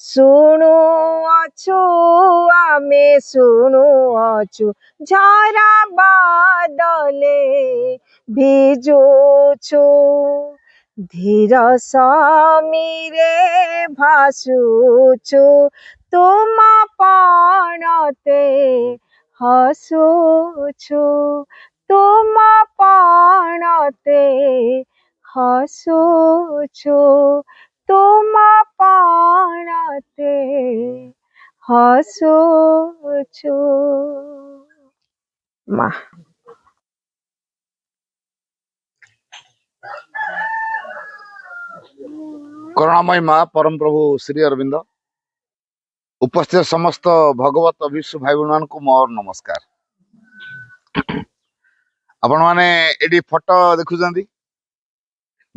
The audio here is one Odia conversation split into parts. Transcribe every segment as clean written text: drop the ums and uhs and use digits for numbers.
ଶୁଣୁଅଛୁ ଆମେ ଶୁଣୁଅଛୁ ଝରା ବାଦଲେ ଭିଜୁଛୁ ଧୀର ସମୀରେ ଭାସୁଛୁ ତୁମ ପଣତେ ହସୁଛୁ ତୁମ ପଣତେ ହସୁଛୁ ତୁମ ପଣତେ ହସୁଛୁ ମା କରୁଣାମୟୀ ମା परम प्रभु श्री अरविंद उपस्थित समस्त भगवत विश्व भाई भौणी मानक मोर नमस्कार। आपण माने एडी फोटो देखुचंदी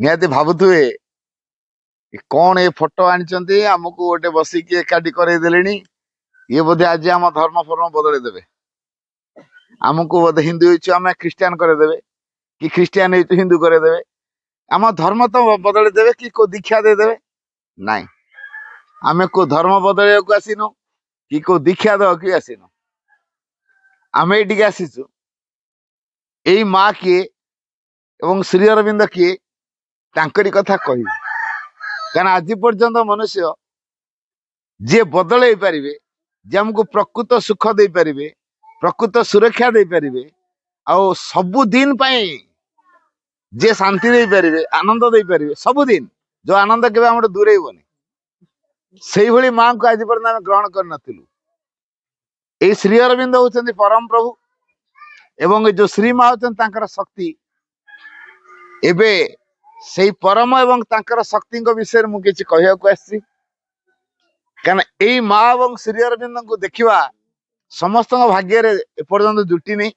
निहाती भाबुथुए कौन ए फोटो आनिचंदी हमकु गोटे बसिकी एकाठी करे देलेनी ये बोधे आज आम धर्म फर्म बदले देबे हमकु बोधे हिंदू होइछु आमे क्रिश्चियन करे देबे कि क्रिश्चियन होइछु हिंदू करे देबे आम धर्म तो बदले देबे कि को दीक्षा दे देबे नाई आमे को धर्म बदले को आसीनो कि को दीक्षा दो कि आसीनो आमे एटिके आसीछु एई माँ किए एवं श्री अरविंद किए तांकरी कथा कहि कारण आज पर्यंत मनुष्य जे बदल पारिबे जे हमको प्रकृत सुख दे पारिबे प्रकृत सुरक्षा दे पारिबे आउ सबुदिन पाई जे शांति दे पारिबे आनंद दे पारिबे सबुदिन जो आनंद केबे हमर दूरेइबनी सेही भली मां को आज पर्यंत हम ग्रहण कर नथिलु ए श्री अरविंद होचंदी परम प्रभु एवं जो श्री मां होचंदी तांकर शक्ति एबे सेही परम एवं तांकर शक्ति को विषय मु किछि कहिया को आछि कारण एई मां एवं श्री अरविंद को देखिवा समस्त भाग्य रे एपर्यंत जुटी नहीं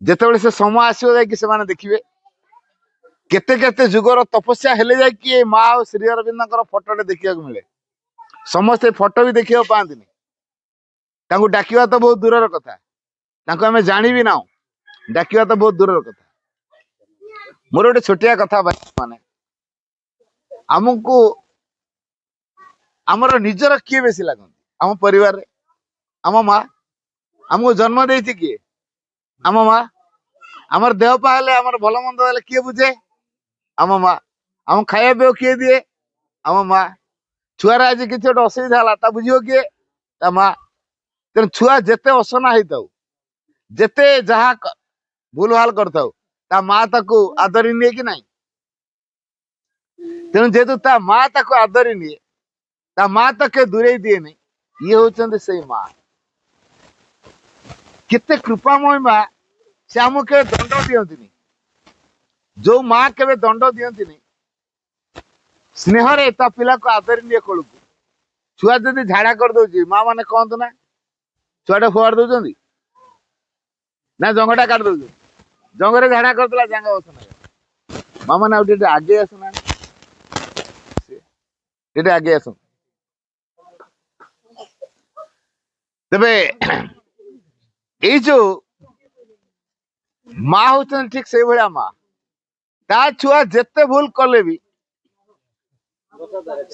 जेतेबेले से समय आसीबो जाय कि से माने देखिबे केते केते जुगर तपस्या हेले जाय कि मां और श्री अरविंद फोटो देखिया को मिले समस्त फोटो भी देखिया पांतिनी तांको डाकिवा तो बहुत दूरर कथा तांको हमें जानी भी ना डाकिवा तो बहुत दूरर कथा मोर गोटे छोटिया कथा माने आमको आमर निजर किए बेसी लागନ୍ତି आम परिवार रे आम माँ आमको जन्म देती किए आम माँ आमर देह पा हेले आमर भल मंद हेले किए बुझे आम माँ आम खाया पेय किए दिए आम माँ छुआर आज किसी गोटे असुविधा है ता बुझियो किए ता माँ तेणु छुआ जेते असना होता जेते जहा भूल भाल करता ता माँ ताकू आदरी निए कि नहीं तेणु जेहेतु ता माँ ताकू आदरी निए ता माँ ताके दूरे दिए नहीं ये होचंदी से माँ केते कृपामय माँ से आमको के दंड दियंतिनी जो माँ के दंड दियंतिनी स्नेह रे ता पिला को आदरी निए कोल को छुआ जदी झाड़ा कर दोजी माँ माने कहंतु ना छुआटा फुआड़ दउचंदी ना जंगटा काट दउचंदी जंगरे झाड़ा करतला जंग बसना माँ माने आउटे आगे आसना एटे आगे आस तबे ए जो माँ होचन ठीक से भलिया माँ ता छुआ जेते भूल कले भी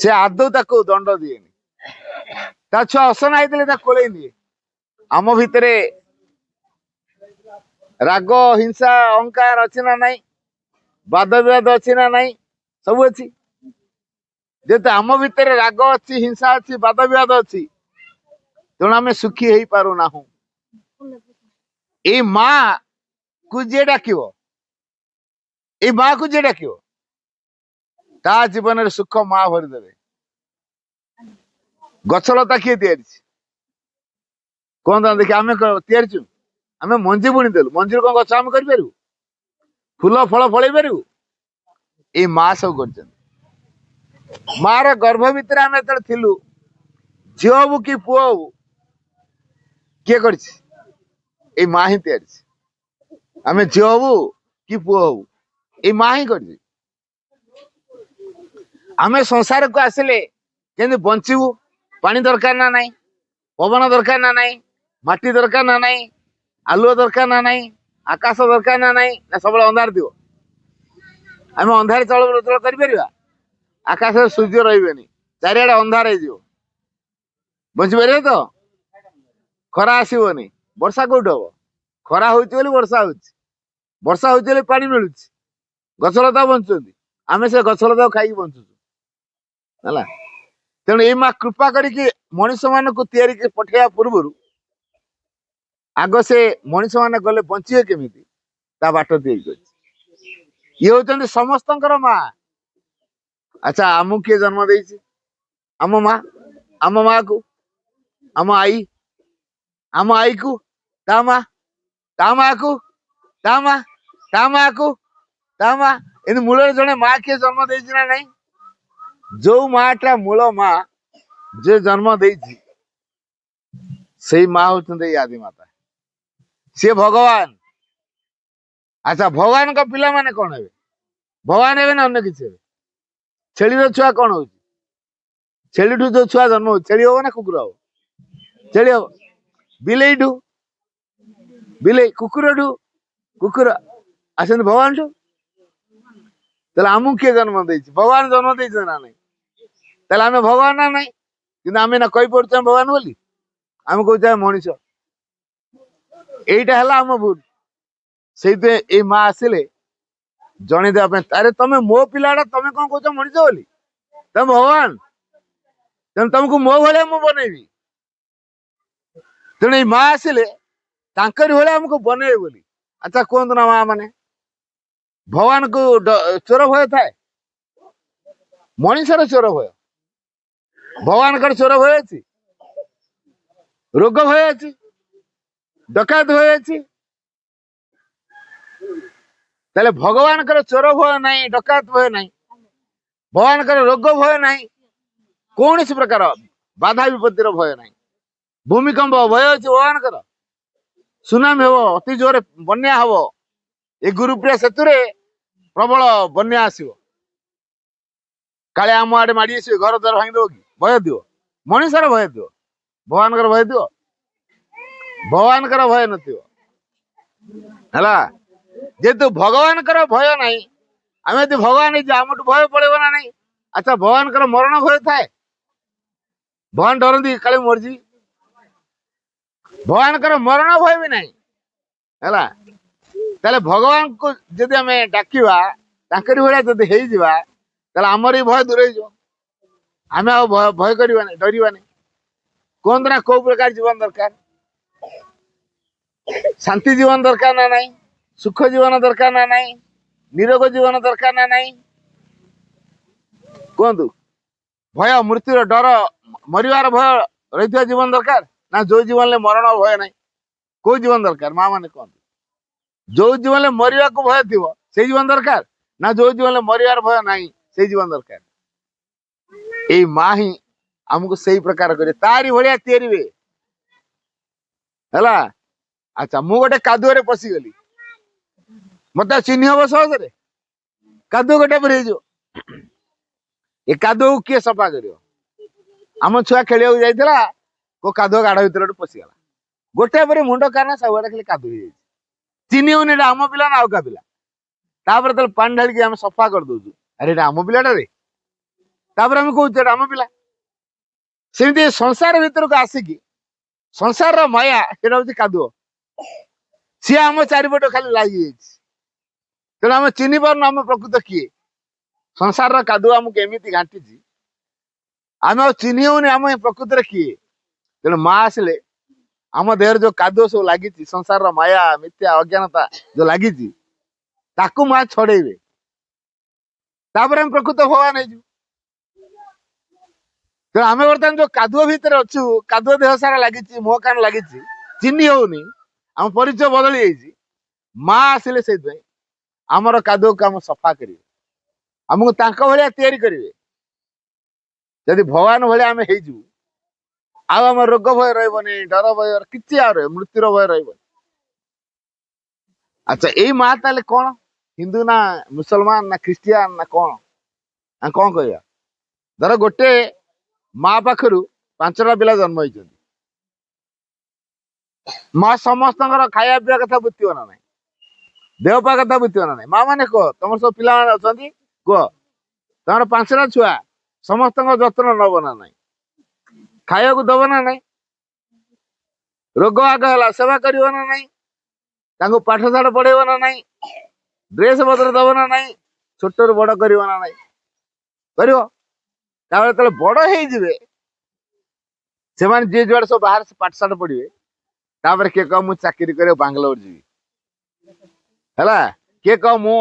से आदौ ताको दंड दिएनी ता छुआ असना आइतले ता कोले निए आम भितरे राग हिंसा अहंकार अच्छी ना नहीं वाद विवाद अच्छी ना नहीं सब अच्छी जेते आम भितरे राग अच्छी हिंसा अच्छी वाद विवाद अच्छी तेणु आम सुखी हो पारु ना ए माँ को जे डाकिबो ए माँ को जे डाकिबो ता जीवन रे सुख माँ भरी देबे गछलता किए तैयारी कौन देखिए आम तैयारी आम मंजी बुणी देलु मंजी कौन गछ आम कर फूल फल फल पारू ये माँ सब कर मार गर्भ भितर आम थिलु झील हबू कि पुओ हबू किए कर माँ ही तैयारी आम झील हबू कि पुओ हबू ये माँ ही कर आम संसार को आसिले केमती बंचबू पानी दरकार ना नहीं पवन दरकार ना नहीं माटी दरकार ना नहीं आलुओ दरकार ना नहीं आकाश दरकार ना नहीं ना सब अंधार थी आम अंधार चल कर आकाश सूर्य रही चारिआडे अंधार हो ବଞ୍ଚିପାରିବେ ତ? ଖରା ଆସିବନି, ବର୍ଷା କୋଉଠି ହବ? ଖରା ହଉଛି ବୋଲି ବର୍ଷା ହଉଛି, ବର୍ଷା ହଉଛି ବୋଲି ପାଣି ମିଳୁଛି, ଗଛଲତା ବଞ୍ଚୁଛନ୍ତି, ଆମେ ସେ ଗଛଲତାକୁ ଖାଇକି ବଞ୍ଚୁଛୁ ହେଲା। ତେଣୁ ଏଇ ମା କୃପା କରିକି ମଣିଷ ମାନଙ୍କୁ ତିଆରି ପଠେଇବା ପୂର୍ବରୁ ଆଗ ସେ ମଣିଷ ମାନେ ଗଲେ ବଞ୍ଚିବେ କେମିତି ତା ବାଟ ତିଆରି କରିଛି। ଇଏ ହଉଛନ୍ତି ସମସ୍ତଙ୍କର ମା। ଆଚ୍ଛା, ଆମକୁ କିଏ ଜନ୍ମ ଦେଇଛି? ଆମ ମା। ଆମ ମା କୁ ଆମ ଆଈ, ଆମ ଆଈକୁ ତା ମା, ତା ମା କୁ ତା ମା, ତା ମା କୁ ତା ମା, ଏମିତି ମୂଳରେ ଜଣେ ମା କିଏ ଜନ୍ମ ଦେଇଛି ନା ନାଇଁ? ଯୋଉ ମାଟା ମୂଳ ମା ଯେ ଜନ୍ମ ଦେଇଛି ସେଇ ମା ହଉଛନ୍ତି ଏଇ ଆଦି ମାତା, ସିଏ ଭଗବାନ। ଆଚ୍ଛା, ଭଗବାନଙ୍କ ପିଲାମାନେ କଣ ହେବେ? ଭଗବାନ ହେବେ ନା ଅନ୍ୟ କିଛି ହେବେ? ଛେଳିର ଛୁଆ କଣ ହଉଛି? ଛେଳିଠୁ ଯୋଉ ଛୁଆ ଜନ୍ମ ହଉଛି, ଛେଳି ହବ ନା କୁକୁର ହବ? ଛେଳି ହବ। ବିଲେଇଠୁ ବିଲେଇ, କୁକୁରଠୁ କୁକୁର, ଆସନ୍ତି ଭଗବାନଠୁ। ତାହେଲେ ଆମକୁ କିଏ ଜନ୍ମ ଦେଇଛି? ଭଗବାନ ଜନ୍ମ ଦେଇଛନ୍ତି ନା ନାଇଁ? ତାହେଲେ ଆମେ ଭଗବାନ ନା ନାଇଁ? କିନ୍ତୁ ଆମେ ନା କହିପାରୁଛୁ ଭଗବାନ ବୋଲି, ଆମେ କହୁଛୁ ମଣିଷ। ଏଇଟା ହେଲା ଆମ ଭୁଲ। ସେଇଥିପାଇଁ ଏଇ ମା ଆସିଲେ ଜଣେଇଦେବା ପାଇଁ, ଆରେ ତମେ ମୋ ପିଲାଟା, ତମେ କଣ କହୁଛ ମଣିଷ ବୋଲି? ତମେ ଭଗବାନ, ତେଣୁ ତମକୁ ମୋ ଭଳିଆ ମୁଁ ବନେଇବି। ତେଣୁ ଏଇ ମା ଆସିଲେ ତାଙ୍କରି ଭଳିଆ ଆମକୁ ବନେଇବେ ବୋଲି। ଆଚ୍ଛା କୁହନ୍ତୁ ନା ମା ମାନେ, ଭଗବାନଙ୍କୁ ଚୋର ଭୟ ଥାଏ? ମଣିଷର ଚୋର ଭୟ, ଭଗବାନଙ୍କର ଚୋର ଭୟ ଅଛି? ରୋଗ ଭୟ ଅଛି? ଡକାୟତ ଭୟ ଅଛି? ତାହେଲେ ଭଗବାନଙ୍କର ଚୋର ଭୟ ନାହିଁ, ଡକାୟତ ଭୟ ନାହିଁ, ଭଗବାନଙ୍କର ରୋଗ ଭୟ ନାହିଁ, କୌଣସି ପ୍ରକାର ବାଧା ବିପତ୍ତିର ଭୟ ନାହିଁ। ଭୂମିକମ୍ପ ଭୟ ଅଛି ଭଗବାନଙ୍କର? ସୁନାମି ହବ, ଅତି ଜୋରେ ବନ୍ୟା ହବ, ଏ ଗୁରୁପ୍ରିୟା ସେତୁରେ ପ୍ରବଳ ବନ୍ୟା ଆସିବ, କାଳେ ଆମ ଆଡେ ମାଡି ଆସିବେ, ଘର ଦ୍ୱାର ଭାଙ୍ଗିଦବ କି? ଭୟ ଥିବ? ମଣିଷର ଭୟ ଥିବ, ଭଗବାନଙ୍କର ଭୟ ଥିବ? ଭଗବାନଙ୍କର ଭୟ ନଥିବ ହେଲା। ଯେହେତୁ ଭଗବାନଙ୍କର ଭୟ ନାହିଁ, ଆମେ ଯଦି ଭଗବାନ ହେଇଯିବ ଆମଠୁ ଭୟ ପଳେଇବ ନା ନାଇଁ? ଆଚ୍ଛା, ଭଗବାନଙ୍କର ମରଣ ଭୟ ଥାଏ? ଭଗବାନ ଡରନ୍ତି କାଳେ ମରିଯିବି? ଭଗବାନଙ୍କର ମରଣ ଭୟ ବି ନାହିଁ ହେଲା। ତାହେଲେ ଭଗବାନଙ୍କୁ ଯଦି ଆମେ ଡାକିବା, ତାଙ୍କରି ଭଳିଆ ଯଦି ହେଇଯିବା, ତାହେଲେ ଆମର ବି ଭୟ ଦୂର ହେଇଯିବ, ଆମେ ଆଉ ଭୟ କରିବାନି, ଡରିବାନି। କୁହନ୍ତୁ ନା କୋଉ ପ୍ରକାର ଜୀବନ ଦରକାର? ଶାନ୍ତି ଜୀବନ ଦରକାର ନା ନାହିଁ? ସୁଖ ଜୀବନ ଦରକାର ନା ନାହିଁ? ନିରୋଗ ଜୀବନ ଦରକାର ନା ନାହିଁ? କୁହନ୍ତୁ। ଭୟ, ମୃତ୍ୟୁର ଡର, ମରିବାର ଭୟ ରହିଥିବା ଜୀବନ ଦରକାର ନା ଯୋଉ ଜୀବନରେ ମରଣ ଭୟ ନାହିଁ? କୋଉ ଜୀବନ ଦରକାର ମା ମାନେ କୁହନ୍ତୁ? ଯୋଉ ଜୀବନରେ ମରିବାକୁ ଭୟ ଥିବ ସେଇ ଜୀବନ ଦରକାର ନା ଯୋଉ ଜୀବନରେ ମରିବାର ଭୟ ନାହିଁ ସେଇ ଜୀବନ ଦରକାର? ଏଇ ମା ହିଁ ଆମକୁ ସେଇ ପ୍ରକାର କରେ, ତାରି ଭଳିଆ ତିଆରି ହୁଏ ହେଲା। ଆଚ୍ଛା, ମୁଁ ଗୋଟେ କାଦୁଅରେ ପଶିଗଲି, ମତେ ଚିହ୍ନି ହବ ସହଜରେ? କାଦୁଅ ଗୋଟେ ପରେ ହେଇଯିବ, ଏ କାଦୁଅକୁ କିଏ ସଫା କରିବ? ଆମ ଛୁଆ ଖେଳିବାକୁ ଯାଇଥିଲା, କୋଉ କାଦୁଅ ଗାଢ ଭିତରେ ପଶିଗଲା, ଗୋଟେ ପରେ ମୁଣ୍ଡ କାନ ସବୁଆଡେ ଖାଲି କାଦୁଅ ହେଇଯାଇଛି, ଚିହ୍ନି ହଉନି ଏଟା ଆମ ପିଲା ନା ଆଉ କା ପିଲା। ତାପରେ ତାହେଲେ ପାଣି ଢାଳିକି ଆମେ ସଫା କରିଦଉଛୁ, ଆରେ ଏଟା ଆମ ପିଲାଟାରେ, ତାପରେ ଆମେ କହୁଛୁ ଏଟା ଆମ ପିଲା। ସେମିତି ସଂସାର ଭିତରକୁ ଆସିକି ସଂସାରର ମାୟା, ସେଟା ହଉଛି କାଦୁଅ, ସିଏ ଆମ ଚାରିପଟ ଖାଲି ଲାଗିଯାଇଛି। ତେଣୁ ଆମେ ଚିହ୍ନି ପାରୁନୁ ଆମ ପ୍ରକୃତ କିଏ। ସଂସାରର କାଦୁଅ ଆମକୁ ଏମିତି ଘାଣ୍ଟିଛି, ଆମେ ଆଉ ଚିହ୍ନି ହଉନି ଆମ ପ୍ରକୃତରେ କିଏ। ତେଣୁ ମା ଆସିଲେ ଆମ ଦେହରେ ଯୋଉ କାଦୁଅ ସବୁ ଲାଗିଛି, ସଂସାରର ମାୟା, ମିଥ୍ୟା, ଅଜ୍ଞାନତା ଯୋଉ ଲାଗିଛି, ତାକୁ ମା ଛଡେଇବେ, ତାପରେ ଆମେ ପ୍ରକୃତ ଭଗବାନ ହେଇଯିବୁ। ତେଣୁ ଆମେ ବର୍ତ୍ତମାନ ଯୋଉ କାଦୁଅ ଭିତରେ ଅଛୁ, କାଦୁଅ ଦେହ ସାରା ଲାଗିଛି, ମୁହଁ କାନ ଲାଗିଛି, ଚିହ୍ନି ହଉନି, ଆମ ପରିଚୟ ବଦଳି ଯାଇଛି। ମା ଆସିଲେ ସେଇଥିପାଇଁ ଆମର କାଦୁଅକୁ ଆମ ସଫା କରିବେ, ଆମକୁ ତାଙ୍କ ଭଳିଆ ତିଆରି କରିବେ। ଯଦି ଭଗବାନ ଭଳିଆ ଆମେ ହେଇଯିବୁ, ଆଉ ଆମର ରୋଗ ଭୟ ରହିବନି, ଡର ଭୟ କିଛି ଆଉ ରହିବ, ମୃତ୍ୟୁର ଭୟ ରହିବନି। ଆଚ୍ଛା, ଏଇ ମା ତାହେଲେ କଣ? ହିନ୍ଦୁ ନା ମୁସଲମାନ ନା ଖ୍ରୀଷ୍ଟିଆନ ନା କଣ? କଣ କହିବା? ଧର ଗୋଟେ ମା ପାଖରୁ 5ଟା ପିଲା ଜନ୍ମ ହେଇଛନ୍ତି, ମା ସମସ୍ତଙ୍କର ଖାଇବା ପିଇବା କଥା ବୁଝିବ ନା ନାହିଁ? ଦେହ ପା କଥା ବୁଝିବ ନା ନାହିଁ? ମା ମାନେ କୁହ, ତମର ସବୁ ପିଲାମାନେ ଅଛନ୍ତି, କୁହ ତମର 5ଟା ଛୁଆ, ସମସ୍ତଙ୍କ ଯତ୍ନ ନବ ନା ନାହିଁ? ଖାଇବାକୁ ଦବ ନା ନାଇଁ? ରୋଗ ଆଗ ହେଲା ସେବା କରିବ ନା ନାଇଁ? ତାଙ୍କୁ ପାଠ ଶାଠ ପଢେଇବ ନା ନାଇଁ? ଡ୍ରେସ ପତ୍ର ଦବ ନା ନାଇଁ? ଛୋଟରୁ ବଡ କରିବ ନା ନାଇଁ? କରିବ। ତାପରେ ଯେତେବେଳେ ବଡ ହେଇଯିବେ ସେମାନେ ଯିଏ ଯୁଆଡେ ସବୁ ବାହାରେ ପାଠଶାଠ ପଢିବେ, ତାପରେ କିଏ କହ ମୁଁ ଚାକିରି କରିବାକୁ ବାଙ୍ଗାଲୋର ଯିବି, ହେଲା। କିଏ କହ ମୁଁ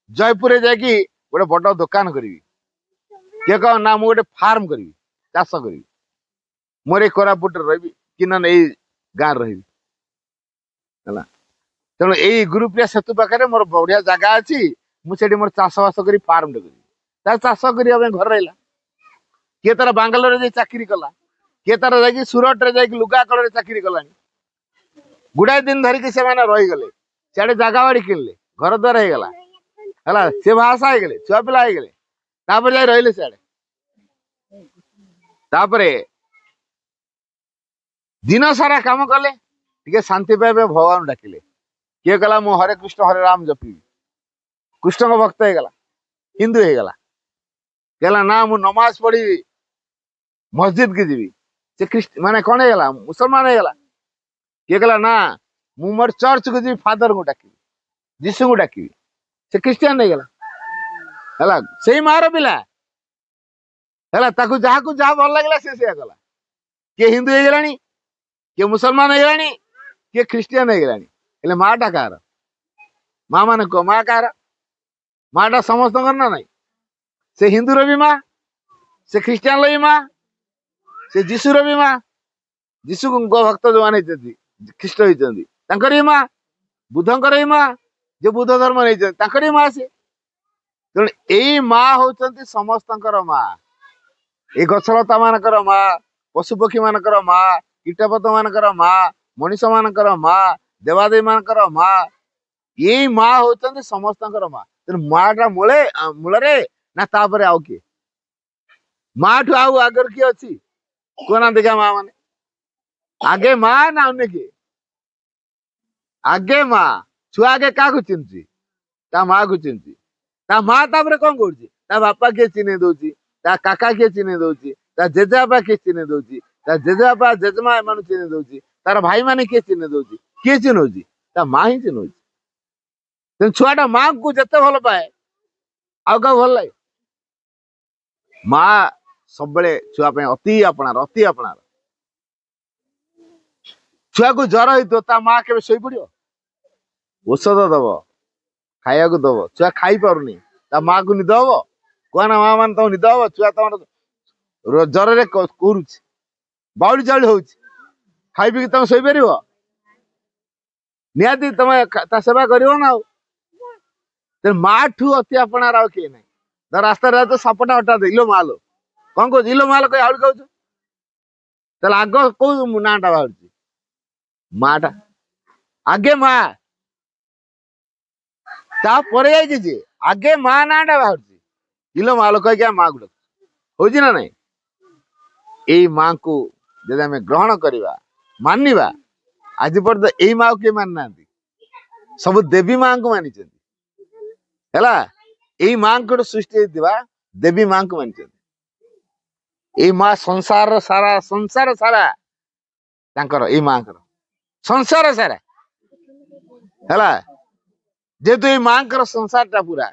ଜୟପୁରରେ ଯାଇକି ଗୋଟେ ବଡ ଦୋକାନ କରିବି, କିଏ କହ ନା ମୁଁ ଗୋଟେ ଫାର୍ମ କରିବି, ଚାଷ କରିବି, ମୋର ଏଇ କୋରାପୁଟରେ ରହିବି କି ନା ଏଇ ଗାଁରେ ରହିବି, ହେଲା। ତେଣୁ ଏଇ ଗ୍ରୁପିଆ ସେତୁ ପାଖରେ ମୋର ବଢିଆ ଜାଗା ଅଛି, ମୁଁ ସେଠି ମୋର ଚାଷ ବାସ କରି ଫାର୍ମଟେ କରିବି। ତା ଚାଷ କରିବା ପାଇଁ ଘରେ ରହିଲା। କିଏ ତାର ବାଙ୍ଗାଲୋରରେ ଯାଇ ଚାକିରି କଲା, କିଏ ତାର ଯାଇକି ସୁରଟରେ ଯାଇକି ଲୁଗା କଳରେ ଚାକିରି କଲାଣି। ଗୁଡାଏ ଦିନ ଧରିକି ସେମାନେ ରହିଗଲେ, ସିଆଡେ ଜାଗା ବାଡି କିଣିଲେ, ଘର ଦ୍ୱାର ହେଇଗଲା, ହେଲା। ସେ ବାହାସାହା ହେଇଗଲେ, ଛୁଆ ପିଲା ହେଇଗଲେ, ତାପରେ ଯାଇ ରହିଲେ ସିଆଡେ। ତାପରେ ଦିନ ସାରା କାମ କଲେ, ଟିକେ ଶାନ୍ତି ପାଇବେ, ଭଗବାନ ଡାକିଲେ। କିଏ କଲା ମୁଁ ହରେ କୃଷ୍ଣ ହରେ ରାମ ଜପିବି, କୃଷ୍ଣଙ୍କ ଭକ୍ତ ହେଇଗଲା, ହିନ୍ଦୁ ହେଇଗଲା। କହିଲା ନା ମୁଁ ନମାଜ ପଢିବି, ମସଜିଦ କି ଯିବି, ସେ ମାନେ କଣ ହେଇଗଲା, ମୁସଲମାନ ହେଇଗଲା। କିଏ କହିଲା ନା ମୁଁ ମୋର ଚର୍ଚ୍ଚକୁ ଯିବି, ଫାଦରଙ୍କୁ ଡାକିବି, ଯୀଶୁଙ୍କୁ ଡାକିବି, ସେ ଖ୍ରୀଷ୍ଟିଆନ ହେଇଗଲା, ହେଲା। ସେଇ ମାର ପିଲା, ହେଲା। ତାକୁ ଯାହାକୁ ଯାହା ଭଲ ଲାଗିଲା ସେ ସେଇଆ କଲା। କିଏ ହିନ୍ଦୁ ହେଇଗଲାଣି, କିଏ ମୁସଲମାନ ହେଇଗଲାଣି, କିଏ ଖ୍ରୀଷ୍ଟିଆନ ହେଇଗଲାଣି। ହେଲେ ମାଟା କାହାର? ମା ମାନେ କୁହ, ମା କାହାର? ମାଟା ସମସ୍ତଙ୍କର ନା ନାଇଁ? ସେ ହିନ୍ଦୁର ବି ମା, ସେ ଖ୍ରୀଷ୍ଟିଆନର ବି ମା, ସେ ଯୀଶୁର ବି ମା। ଯୀଶୁଙ୍କ ଭକ୍ତ ଯୋଉମାନେ ହେଇଛନ୍ତି, ଖ୍ରୀଷ୍ଟ ହେଇଛନ୍ତି, ତାଙ୍କର ବି ମା। ବୁଦ୍ଧଙ୍କର ବି ମା, ଯେ ବୁଦ୍ଧ ଧର୍ମ ନେଇଛନ୍ତି ତାଙ୍କର ବି ମା ସେ। ତେଣୁ ଏଇ ମା ହଉଛନ୍ତି ସମସ୍ତଙ୍କର ମା। ଏଇ ଗଛଲତା ମାନଙ୍କର ମା, ପଶୁପକ୍ଷୀ ମାନଙ୍କର ମା, କୀଟପତ ମାନଙ୍କର ମା, ମଣିଷ ମାନଙ୍କର ମା, ଦେବାଦେବୀ ମାନଙ୍କର ମା। ଏଇ ମା ହଉଛନ୍ତି ସମସ୍ତଙ୍କର ମା। ତେଣୁ ମାଟା ମୂଳରେ ନା ତାପରେ ଆଉ କିଏ? ମା ଠୁ ଆଉ ଆଗରେ କିଏ ଅଛି କୁହନା ଦେଖିଆ? ମା ମାନେ ଆଗେ ମା ନା ଅନ୍ୟ କିଏ? ଆଗେ ମା। ଛୁଆ ଆଗେ କାହାକୁ ଚିହ୍ନୁଛି? ତା ମା କୁ ଚିହ୍ନୁଛି। ତା ମା ତାପରେ କଣ କରୁଛି? ତା ବାପା କିଏ ଚିହ୍ନେଇ ଦଉଛି, ତା କାକା କିଏ ଚିହ୍ନେଇ ଦଉଛି, ତା ଜେଜେବାପା କିଏ ଚିହ୍ନେଇ ଦଉଛି, ତା ଜେଜେବାପା ଜେଜେମା ଏମାନଙ୍କୁ ଚିହ୍ନେଇ ଦଉଛି, ତାର ଭାଇ ମାନେ କିଏ ଚିହ୍ନେଇ ଦଉଛି। କିଏ ଚିହ୍ନଉଛି? ତା ମା ହିଁ ଚିହ୍ନଉଛି। ତେଣୁ ଛୁଆଟା ମାଙ୍କୁ ଯେତେ ଭଲ ପାଏ ଆଉ କାହାକୁ ଭଲ ଲାଗେ? ମା ସବୁବେଳେ ଛୁଆ ପାଇଁ ଅତି ଆପଣାର, ଅତି ଆପଣାର। ଛୁଆକୁ ଜର ହେଇଥିବ, ତା ମା କେବେ ଶୋଇପଡିବ? ଔଷଧ ଦବ, ଖାଇବାକୁ ଦବ। ଛୁଆ ଖାଇ ପାରୁନି, ତା ମା କୁ ନିଦ ହବ? କୁହନା ମା ମାନେ ତମ ନିଦ ହବ? ଛୁଆ ତମର ଜରରେ କରୁଛି, ବାଉଳି ଚାଉଳି ହଉଛି, ଖାଇ ପିଇକି ତମେ ଶୋଇପାରିବ? ନିହାତି ତମେ ତା ସେବା କରିବ ନା ଆଉ। ମା ଠୁ ଅତି ଆପଣାର ଆଉ କିଏ ନାହିଁ। ରାସ୍ତାରେ ଯାଉଛ, ସାପଟା ହଠାତ୍ ଇଲୋ ମାଲୋ, କଣ କହୁଛୁ? ଇଲୋ ମାଲୋ କହି ଆଉଳି କହୁଛୁ, ତାହେଲେ ଆଗ କୋଉ ନାଁ ଟା ବାହାରୁଛି? ମା ଟା ଆଗେ। ମା ତାପରେ ଯାଇକି ଯିଏ, ଆଗେ ମା ନାଁ ଟା ବାହାରୁଛି। ଇଲୋ ମାଲୋ କହିକି ଆମେ ମା କୁ ଡାକୁଛୁ, ହଉଛି ନା ନାଇଁ? ଏଇ ମାଙ୍କୁ ଯଦି ଆମେ ଗ୍ରହଣ କରିବା, ମାନିବା, ଆଜି ପର୍ଯ୍ୟନ୍ତ ଏଇ ମା କୁ କିଏ ମାନି ନାହାନ୍ତି? ସବୁ ଦେବୀ ମାଙ୍କୁ ମାନିଛନ୍ତି, ହେଲା। ଏଇ ମାଙ୍କଠୁ ସୃଷ୍ଟି ହେଇଥିବା ଦେବୀ ମାଙ୍କୁ ମାନିଛନ୍ତି। ଏଇ ମା ସଂସାର ସାରା ତାଙ୍କର, ଏଇ ମାଙ୍କର ସଂସାର ସାରା, ହେଲା। ଯେହେତୁ ଏଇ ମାଙ୍କର ସଂସାର ଟା ପୁରା,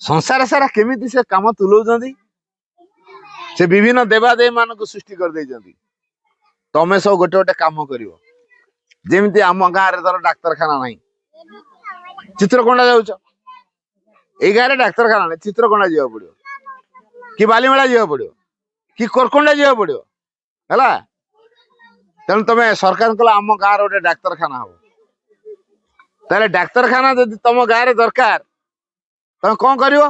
ସଂସାର ସାରା କେମିତି ସେ କାମ ତୁଲଉଛନ୍ତି। ସେ ବିଭିନ୍ନ ଦେବାଦେବୀ ମାନଙ୍କୁ ସୃଷ୍ଟି କରିଦେଇଛନ୍ତି। ତମେ ସବୁ ଗୋଟେ ଗୋଟେ କାମ କରିବ। ଯେମିତି ଆମ ଗାଁରେ ଧର ଡାକ୍ତରଖାନା ନାହିଁ, ଚିତ୍ରକୋଣ୍ଡା ଯାଉଛ, ଏଇ ଗାଁରେ ଡାକ୍ତରଖାନା ନାହିଁ, ଚିତ୍ରକୋଣ୍ଡା ଯିବାକୁ ପଡିବ, କି ବାଲିମେଳା ଯିବାକୁ ପଡିବ, କି କୋରକୋଣ୍ଡା ଯିବାକୁ ପଡିବ, ହେଲା। ତେଣୁ ତମେ ସରକାର କହିଲ ଆମ ଗାଁରେ ଗୋଟେ ଡାକ୍ତରଖାନା ହବ, ତାହେଲେ ଡାକ୍ତରଖାନା ଯଦି ତମ ଗାଁରେ ଦରକାର, ତମେ କଣ କରିବ?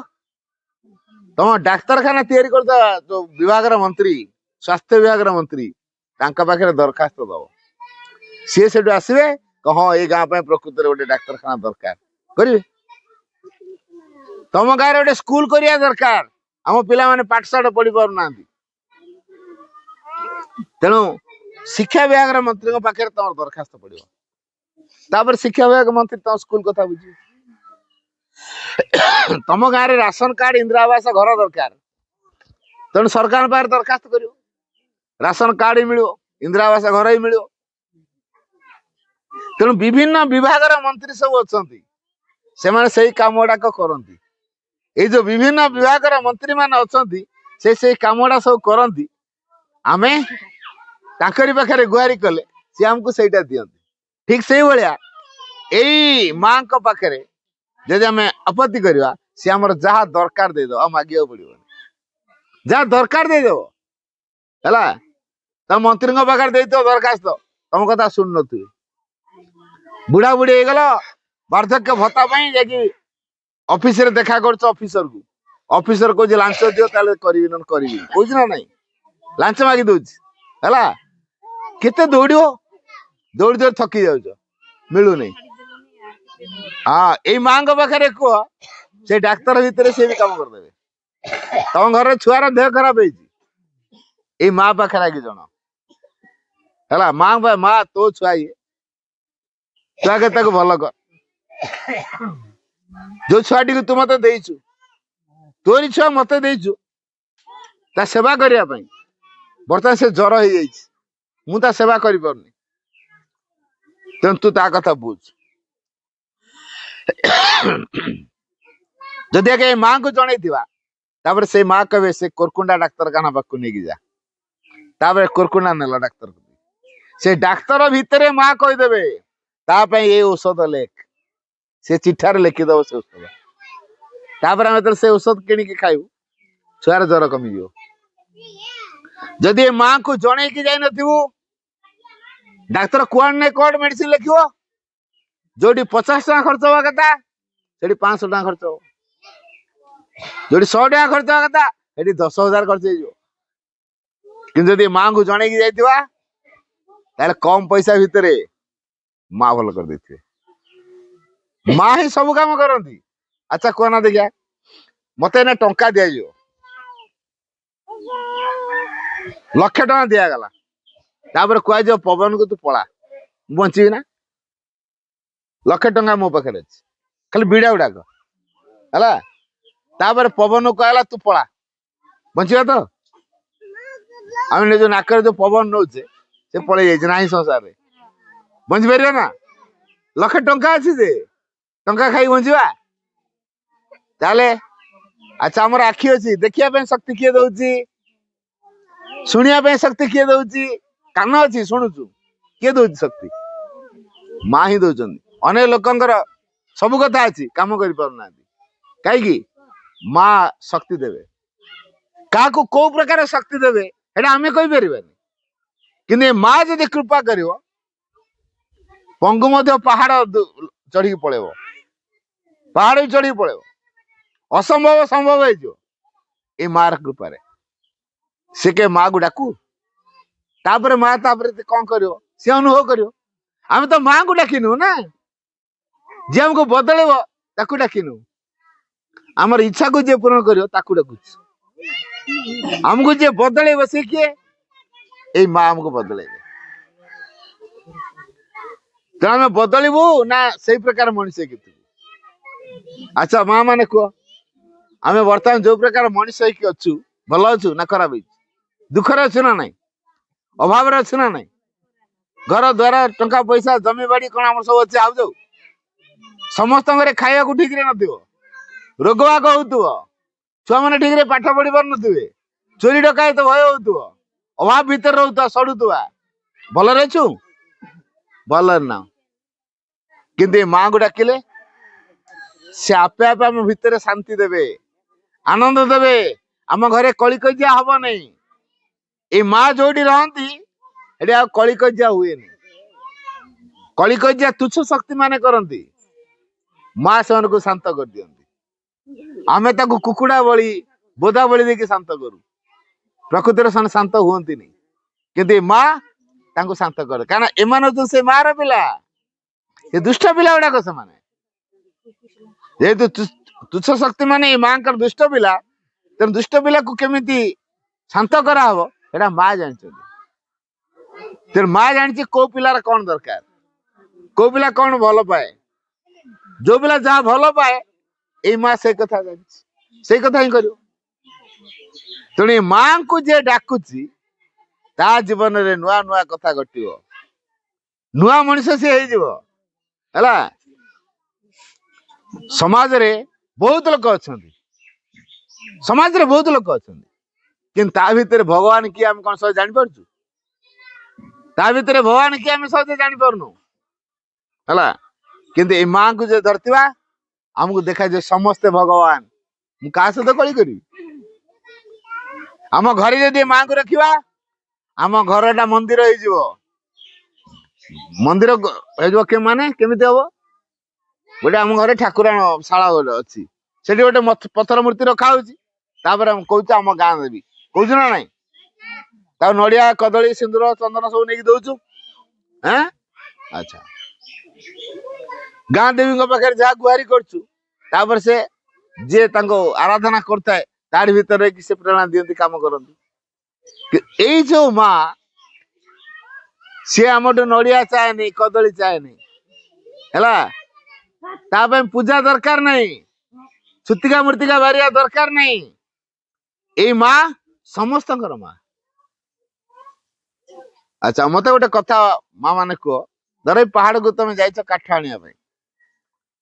ତମ ଡାକ୍ତରଖାନା ତିଆରି କରୁଥିବା ଯୋଉ ବିଭାଗର ମନ୍ତ୍ରୀ, ସ୍ୱାସ୍ଥ୍ୟ ବିଭାଗର ମନ୍ତ୍ରୀ, ତାଙ୍କ ପାଖରେ ଦରଖାସ୍ତ ଦବ। ସିଏ ସେଠୁ ଆସିବେ, ହଁ ଏଇ ଗାଁ ପାଇଁ ପ୍ରକୃତରେ ଗୋଟେ ଡାକ୍ତରଖାନା ଦରକାର, କରିବେ। ତମ ଗାଁରେ ଗୋଟେ ସ୍କୁଲ କରିବା ଦରକାର, ଆମ ପିଲାମାନେ ପାଠଶାଠ ପଢି ପାରୁନାହାନ୍ତି, ତେଣୁ ଶିକ୍ଷା ବିଭାଗର ମନ୍ତ୍ରୀଙ୍କ ପାଖରେ ତମର ଦରଖାସ୍ତ ପଡିବ। ତାପରେ ଶିକ୍ଷା ବିଭାଗ ମନ୍ତ୍ରୀ ତମ ସ୍କୁଲ କଥା ବୁଝିବେ। ତମ ଗାଁରେ ରାସନ କାର୍ଡ, ଇନ୍ଦିରା ଆବାସ ଘର ଦରକାର, ତେଣୁ ସରକାରଙ୍କ ପାଖରେ ଦରଖାସ୍ତ କରିବ। राशन कार्ड मिल इंदिरा आवास घर ही मिल तेणु विभिन्न विभाग मंत्री सब अच्छा से कम गुड़ाक करती ये जो विभिन्न विभाग मंत्री मान अच्छा से कम गुड़ा सब करती आम पाखे गुहारी कले सी आमको सहीटा दिखती ठीक से भाया यही माँ पाखे जदि आम आपत्ति करवा सी आम जहाँ दरकार देदेव आ मागे पड़ो जहाँ दरकार देदेव है तुम मंत्री पाखे दरखास्त तुम कथा शुणु नु बुढ़ा बुढ़ी हो गल वार्धक्य भत्ता जा ऑफिस रे देखा कर ऑफिसर को ऑफिसर को लांच दियो ताले करी कौच ना नहीं लांच मागी दौच है केते दौड़ो दौड़ी दौड़ी थकी जाऊ मिलू नहीं हाँ यही माँ पाखे कह से डाक्तर भितर से भी काम करदे तुम घर छुआर देह खराब है माँ पाखे आगे जन है माँ माँ तो छुआ ये छुआ के भल कर जो छुआटी को तू मत देचु तोरी छुआ मत देचु ता सेवा करने बर्तमान से ज्वर हो मुझे सेवा कर तेणु तू ता कथा बुझ जदि आगे माँ को जन से माँ कहे से कोरकुंडा डाक्तरखाना पाक नहीं जा तापर कोरकुंडा नेला डाक्तर से डाक्तर भितर माँ कहीदेवे तापाई ये औषध लेख से चिठार लिखिदब से औषध तापर आम से औषध किणिकी खाइबू छुआर ज्वर कमी जदि माँ को जन की जाई नथिबू डाक्तर कुआड ने कोड मेडिसिन लिखिबो जोडी 50 टका खर्च होगा कथा सेठी 500 टका खर्च हो जोडी 100 टका खर्च होगा कथा सेठी 10,000 खर्च हो किंतु जदि माँ को जन की जाइथिबा ताले कम पैसा भितर माँ भल कर देथिबे माँ ही सब काम करती अच्छा कहना देखिया मत टंका दि लक्ष टका दिगला तापर कह पवन को तू पला बची ना लक्ष टका मो पाखे अच्छे खाली बीड़ा गुड़ाक है तापर पवन को कहला तू पला बचा तो आम जो नाक जो पवन नौचे से पलि जाए संसार में बची पार ना लक्ष टंका अच्छी जे टंका खाई बचवा ताले अच्छा आमर आखि अच्छी देखिया शक्ति किए दौची शुणिया शक्ति किए दौची कान अच्छी शुणुचु किए दौची शक्ति माँ ही दौरान अनेक लोकंर सब कथा अच्छी काम कर कहीं माँ शक्ति देवे क्या कौ प्रकार शक्ति देवे आम कहीपर कि माँ जब कृपा कर पंगु पहाड़ चढ़ी पड़ेब पहाड़ भी चढ़ी पड़ेब असंभव संभव हो मार कृपा से के माँ को डाकू तापर माँ कौन कर सी अनुभव कर आम तो माँ को डाकिनु ना जी आमको बदलेब ताकू डाकिनु आमर इच्छा को जे पूर्ण कर डाकू आमको जे बदलेब से किए माँ आमको बदलेबे तो आम बदलबू ना से प्रकार मनुष्य कि अच्छा माँ मैंने कह आम बर्तमान जो प्रकार मनुष्य अच्छु भल अच्छु ना खराब दुखरे अच्छु ना नहीं अभाव अच्छु ना नहीं घर द्वार टंका पैसा जमी बाड़ी कौन आम सब अच्छे आउ जाऊ समस्त खाया ठीक न रोग बाग हो छुआ मैंने ठीक पाठ पढ़ी पार नुवे चोरी डकायत तो भय हो अभाव भीतर रोता सड़ुवा भल छु भल ना कि माँ को डाकिले से आपे आपे आम भितर शांति देवे आनंद देवे आम घरे कली कजिया हम नहीं ये माँ जोटी रहती ये कली कजिया हुए कली कजिया तुच्छ शक्ति माने करती माँ से शांत कर दियंती आमे ताकू कुकुड़ा बड़ी बोधा बड़ी देखिए शांत करू प्रकृतिर शांत हुंती नहीं किंतु माँ तांको शांत करे कारण एमान से मार पिला ये दुष्ट पिला गुड़ाक से जेहेतु तुच्छ शक्ति माने माँ का दुष्ट पिला तेनाली दुष्ट पिला को केमिति शांत करा हबो एटा माँ जानछथि तेर माँ जानछि को पिलार कौन दरकार को पिला कौन भल पाए जो पिला जहाँ भल पाए ए माँ से कथा जानछि से कथा ही करियो तेणु माँ को जे डाकुची ତା ଜୀବନରେ ନୂଆ ନୂଆ କଥା ଘଟିବ, ନୂଆ ମଣିଷ ସିଏ ହେଇଯିବ ହେଲା। ସମାଜରେ ବହୁତ ଲୋକ ଅଛନ୍ତି, ସମାଜରେ ବହୁତ ଲୋକ ଅଛନ୍ତି, କିନ୍ତୁ ତା ଭିତରେ ଭଗବାନ କିଏ ଆମେ କଣ ସହଜେ ଜାଣିପାରୁଛୁ? ତା ଭିତରେ ଭଗବାନ କିଏ ଆମେ ସହଜେ ଜାଣିପାରୁନୁ ହେଲା। କିନ୍ତୁ ଏଇ ମାଙ୍କୁ ଯେ ଧରିଥିବା ଆମକୁ ଦେଖାଯାଏ ସମସ୍ତେ ଭଗବାନ। ମୁଁ କାହା ସହିତ କଳି କରିବି? ଆମ ଘରେ ଯଦି ମାଙ୍କୁ ରଖିବା ଆମ ଘରଟା ମନ୍ଦିର ହେଇଯିବ। ମନ୍ଦିର ହେଇଯିବ ମାନେ କେମିତି ହବ? ଗୋଟେ ଆମ ଘରେ ଠାକୁରାଣ ଶାଳା ଗୋଟେ ଅଛି, ସେଠି ଗୋଟେ ପଥର ମୂର୍ତ୍ତି ରଖା ହଉଛି, ତାପରେ ଆମେ କହୁଛୁ ଆମ ଗାଁ ଦେବୀ, କହୁଛୁ ନା ନାଇଁ? ତାକୁ ନଡିଆ କଦଳୀ ସିନ୍ଦୁର ଚନ୍ଦନ ସବୁ ନେଇକି ଦଉଛୁ। ଆଚ୍ଛା, ଗାଁ ଦେବୀଙ୍କ ପାଖରେ ଯାହା ଗୁହାରି କରୁଛୁ, ତାପରେ ସେ ଯିଏ ତାଙ୍କୁ ଆରାଧନା କରୁଥାଏ ତାରି ଭିତରେ କି ସେ ପ୍ରେରଣା ଦିଅନ୍ତି, କାମ କରନ୍ତି। ଏଇ ଯୋଉ ମା ସିଏ ଆମଠୁ ନଡିଆ ଚାହେନି, କଦଳୀ ଚାହେନି ହେଲା। ତା ପାଇଁ ପୂଜା ଦରକାର ନାହିଁ, ଛୁତିକା ମୂର୍ତ୍ତିକା ବାହାରିବା ଦରକାର ନାହିଁ। ଏଇ ମା ସମସ୍ତଙ୍କର ମା। ଆଚ୍ଛା, ମତେ ଗୋଟେ କଥା ମା ମାନେ କୁହ, ଧର ଏଇ ପାହାଡକୁ ତମେ ଯାଇଛ କାଠ ଆଣିବା ପାଇଁ,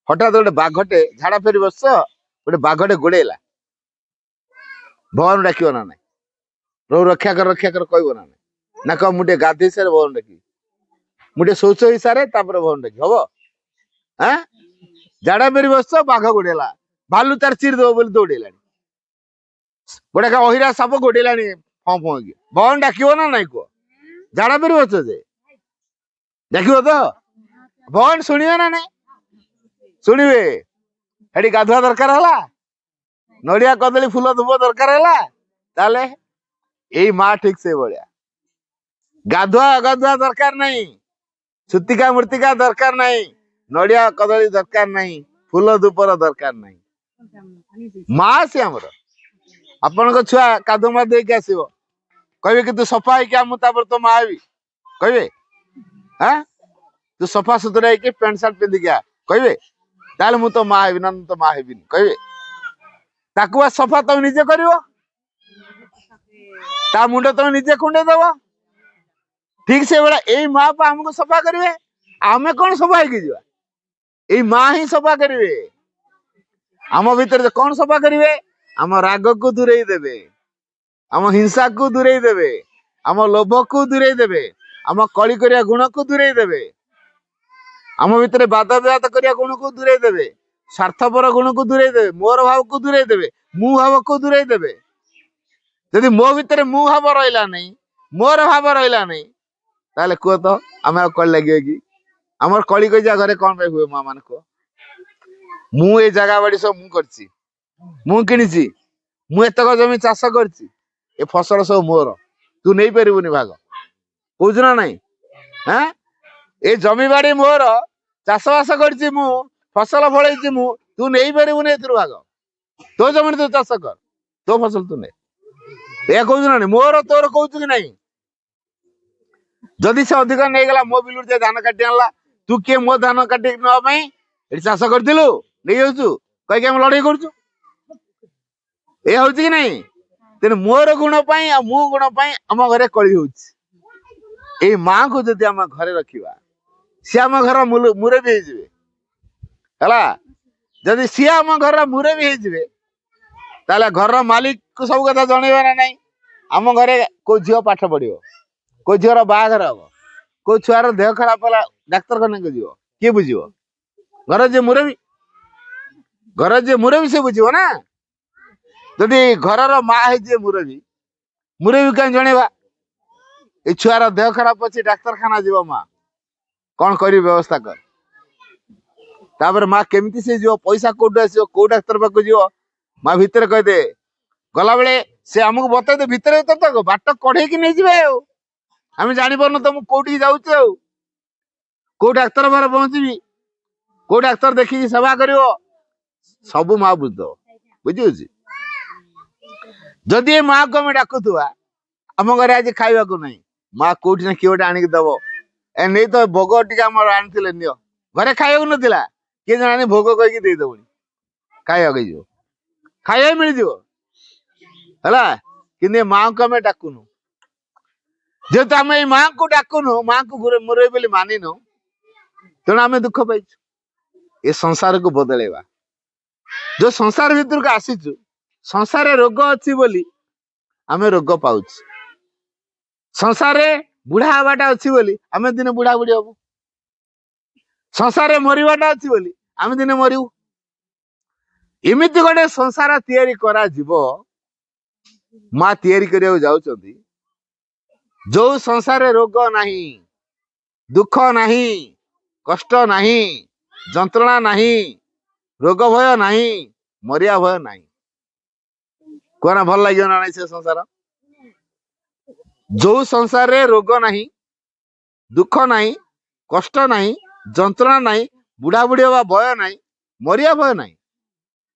ହଠାତ୍ ଗୋଟେ ବାଘଟେ ଝାଡା ଫେରି ବସିଛ, ଗୋଟେ ବାଘଟେ ଗୋଡେଇଲା, ଭଗବାନ ଡାକିବ ନା ନାଇଁ? ରକ୍ଷା କର କହିବ ନା ନାଇଁ? ନା କହ ମୁଁ ଟିକେ ଗାଧେଇ ସାରେ ଭଗବାନ ଡାକିବି, ମୁଁ ଟିକେ ଶୌଚ ହେଇ ସାରେ ତାପରେ ଭଗବାନ ଡାକିବି, ହବ? ଝାଡା ଫେରି ବସିଛ, ବାଘ ଗୋଡେଇଲା, ଭାଲୁ ତାର ଚିରି ଦବ ବୋଲି ଦୌଡେଇଲାଣି, ଗୋଟେ ଅହିରା ସାପ ଗୋଡେଇଲାଣି, ଭଗବାନ ଡାକିବ ନା ନାଇଁ କୁହ? ଝାଡା ଫେରି ବସିଛ ଯେ ଡାକିବ ତ? ଭଗବାନ ଶୁଣିବେ ନା ନାଇଁ? ଶୁଣିବେ। ସେଠି ଗାଧୁଆ ଦରକାର ହେଲା, ନଡିଆ କଦଳୀ ଫୁଲ ଧୂପ ଦରକାର ହେଲା, ତାହେଲେ ଏଇ ମା ଠିକ ସେଇଭଳିଆ। ଗାଧୁଆ ଦରକାର ନାହିଁ, ଛୁତିକା ମୂର୍ତ୍ତିକା ଦରକାର ନାହିଁ, ନଡିଆ କଦଳୀ ଦରକାର ନାହିଁ, ଫୁଲ ଧୂପର ଦରକାର ନାହିଁ। ମା ସିଏ ଆମର। ଆପଣଙ୍କ ଛୁଆ କାଦୁଅ ମାଦୁଅ ଦେଇକି ଆସିବ, କହିବେ କି ତୁ ସଫା ହେଇକି ମୁଁ ତାପରେ ତୋ ମା ହେବି, କହିବେ? ତୁ ସଫା ସୁତୁରା ହେଇକି ପ୍ୟାଣ୍ଟ ସାର୍ଟ ପିନ୍ଧିକି ଆ, କହିବେ? ତାହେଲେ ମୁଁ ତ ମା ହେବି, ନା ମୁଁ ତ ମା ହେବିନି, କହିବେ? ତାକୁ ସଫା ତମେ ନିଜେ କରିବ, ତା ମୁଣ୍ଡ ତମେ ନିଜେ କୁଣ୍ଡେଇ ଦବ। ଠିକ ସେଇଭଳିଆ ଏଇ ମା ପା ଆମକୁ ସଫା କରିବେ। ଆମେ କଣ ସଫା ହେଇକି ଯିବା? ଏଇ ମା ହିଁ ସଫା କରିବେ। ଆମ ଭିତରେ କଣ ସଫା କରିବେ? ଆମ ରାଗକୁ ଦୂରେଇ ଦେବେ, ଆମ ହିଂସାକୁ ଦୂରେଇ ଦେବେ, ଆମ ଲୋଭକୁ ଦୂରେଇ ଦେବେ, ଆମ କଳି କରିବା ଗୁଣକୁ ଦୂରେଇ ଦେବେ, ଆମ ଭିତରେ ବାଦ ବିବାଦ କରିବା ଗୁଣକୁ ଦୂରେଇ ଦେବେ, ସ୍ୱାର୍ଥପର ଗୁଣକୁ ଦୂରେଇ ଦେବେ, ମୋର ଭାବକୁ ଦୂରେଇ ଦେବେ, ମୁଁ ଭାବକୁ ଦୂରେଇ ଦେବେ। ଯଦି ମୋ ଭିତରେ ମୁଁ ଭାବ ରହିଲା ନାହିଁ, ମୋର ଭାବ ରହିଲା ନାହିଁ, ତାହେଲେ କୁହ ତ ଆମେ ଆଉ କଳି ଲାଗିବ କି? ଆମର କଳି କଜିଆ ଘରେ କଣ ପାଇଁ ହୁଏ? ମା ମାନେ କୁହ। ମୁଁ ଏଇ ଜାଗା ବାଡି ସବୁ ମୁଁ କରିଛି, ମୁଁ କିଣିଛି, ମୁଁ ଏତକ ଜମି ଚାଷ କରିଛି, ଏ ଫସଲ ସବୁ ମୋର, ତୁ ନେଇପାରିବୁନି ଭାଗ, କହୁଛୁ ନା ନାଇଁ? ଏ ଜମି ବାଡି ମୋର, ଚାଷ ବାସ କରିଛି ମୁଁ, ଫସଲ ଫଳେଇଛି ମୁଁ, ତୁ ନେଇପାରିବୁନି ଏଥିରୁ ଭାଗ। ତୋ ଜମିରେ ତୁ ଚାଷ କର, ତୋ ଫସଲ ତୁ ନେ, ଏୟା କହୁଛୁ ନା ନାଇଁ? ମୋର ତୋର କହୁଛୁ କି ନାଇଁ? ଯଦି ସେ ଅଧିକ ନେଇଗଲା, ମୋ ବିଲରୁ ଯେ ଧାନ କାଟି ଆଣିଲା, ତୁ କିଏ ମୋ ଧାନ କାଟି ନବା ପାଇଁ? ଏଠି ଚାଷ କରିଥିଲୁ, ନେଇଯାଉଛୁ କହିକି ଆମେ ଲଢେଇ କରୁଛୁ, ଏୟା ହଉଛି କି ନାଇଁ? ତେଣୁ ମୋର ଗୁଣ ପାଇଁ ଆଉ ମୁଁ ଗୁଣ ପାଇଁ ଆମ ଘରେ କଳି ହଉଛି। ଏଇ ମାଙ୍କୁ ଯଦି ଆମ ଘରେ ରଖିବା, ସିଏ ଆମ ଘର ମୁରବୀ ହେଇଯିବେ ହେଲା। ଯଦି ସିଏ ଆମ ଘରର ମୁରବୀ ହେଇଯିବେ, ତାହେଲେ ଘରର ମାଲିକକୁ ସବୁ କଥା ଜଣେଇବା ନା ନାଇଁ? ଆମ ଘରେ କୋଉ ଝିଅ ପାଠ ପଢିବ, କୋଉ ଝିଅର ବାହାଘର ହବ, କୋଉ ଛୁଆର ଦେହ ଖରାପ ହେଲା ଡାକ୍ତରଖାନାକୁ ଯିବ, କିଏ ବୁଝିବ? ଘର ଯିଏ ମୁରବୀ, ସେ ବୁଝିବ ନା। ଯଦି ଘରର ମା ହେଇଯିବେ ମୁରବୀ କାହିଁ ଜଣେଇବା? ଏଇ ଛୁଆର ଦେହ ଖରାପ ଅଛି, ଡାକ୍ତରଖାନା ଯିବ, ମା କଣ କରିବି ବ୍ୟବସ୍ଥା କର। ତାପରେ ମା କେମିତି ସେ ଯିବ? ପଇସା କୋଉଠୁ ଆସିବ? କୋଉ ଡାକ୍ତର ପାଖକୁ ଯିବ? ମା ଭିତରେ କହିଦେ, ଗଲାବେଳେ ସେ ଆମକୁ ବତେଇଦେ, ଭିତରେ ବାଟ କଢେଇକି ନେଇଯିବେ ଆଉ ଆମେ ଜାଣିପାରୁନୁ ତ ମୁଁ କୋଉଠିକି ଯାଉଛି, ଆଉ କୋଉ ଡାକ୍ତର ପାଖରେ ପହଞ୍ଚିବି, କୋଉ ଡାକ୍ତର ଦେଖିକି ସେବା କରିବ, ସବୁ ମା ବୁଝିଦବ, ବୁଝିହଉଛି। ଯଦି ଏ ମାକୁ ଆମେ ଡାକୁଥିବା, ଆମ ଘରେ ଆଜି ଖାଇବାକୁ ନାହିଁ, ମା କୋଉଠି ନା କିଏ ଗୋଟେ ଆଣିକି ଦବ, ଏ ନେଇ ତ ଭୋଗ ଟିକେ ଆମର ଆଣିଥିଲେ, ନିଅ। ଘରେ ଖାଇବାକୁ ନଥିଲା, କିଏ ଜଣେ ଆଣି ଭୋଗ କହିକି ଦେଇଦବଣି, ଖାଇବାକୁ ହେଇଯିବ, ଖାଇବା ମିଳିଯିବ ହେଲା। କିନ୍ତୁ ଏ ମାଙ୍କୁ ଆମେ ଡାକୁନୁ। जेहेतु आम ये माँ को डाकुनु माँ को मुरई बोली मानिनु तेणु आम दुख पाइछु ये संसार को बदलेवा जो संसार भीतर को आसीचु संसार रोग अच्छी बोली आम रोग पाउछ संसार बुढ़ा हवाटा अच्छी बोली आम दिने बुढ़ा बुढ़ी हबु संसार मरवाटा अच्छी बोली आम दिने मरु एमती गोटे संसार तैयारी करा जीवो माँ तैयारी करिया जाउछंती जो संसार रोग नहीं दुख नहीं कष्ट नहीं जंत्रणा नहीं रोग भय नहीं मरिया भय नहीं कोना भल लगे ना नहीं से संसार जो संसार रे रोग नहीं दुख नहीं कष्ट नहीं जंत्रणा नहीं बुढ़ा बुढ़ी हवा भय नहीं मरिया भय नहीं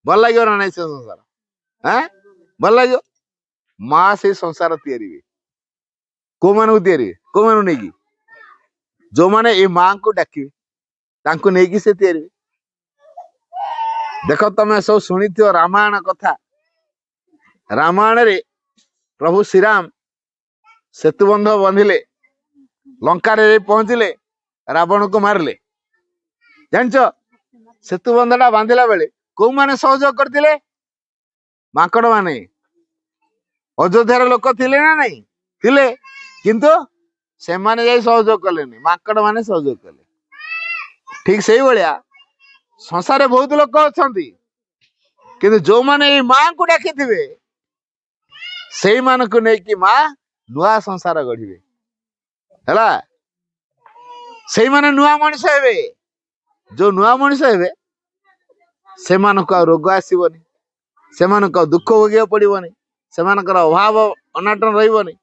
भल लगे ना नहीं से संसार हैं भल लगे माँ से संसार तैयारी को मानू तैयारी को मानू नहीं जो माने ये माँ को डाकिबे तांको नहीं से तैयारी देख तमें सब शुणी रामायण कथा रामायण रे प्रभु श्रीराम सेतुबंध बंधिले लंका रे पहुंचले रावण को मारले जानच सेतुबंधटा बांधिला बेले को माने सहयोग करथिले माकड़ माने अयोध्यार लोक थिले ना नहीं थिले किंतु से माने जाई सहयोग कलेनी माकड़ माने सहयोग कले ठीक सही भलिया संसार बहुत लोक अछंती किंतु जो माने माँ को डाकी थिबे सेई मान को नहीं कि माँ नुआ संसार गढ़िबे हैला सेई माने नुआ मनुष्य हेबे जो नुआ मनुष्य हेबे से मानको रोग आसीबनी से मानको दुख भोगिया पड़िबनी से मानकर अभाव अनाटन रहिबनी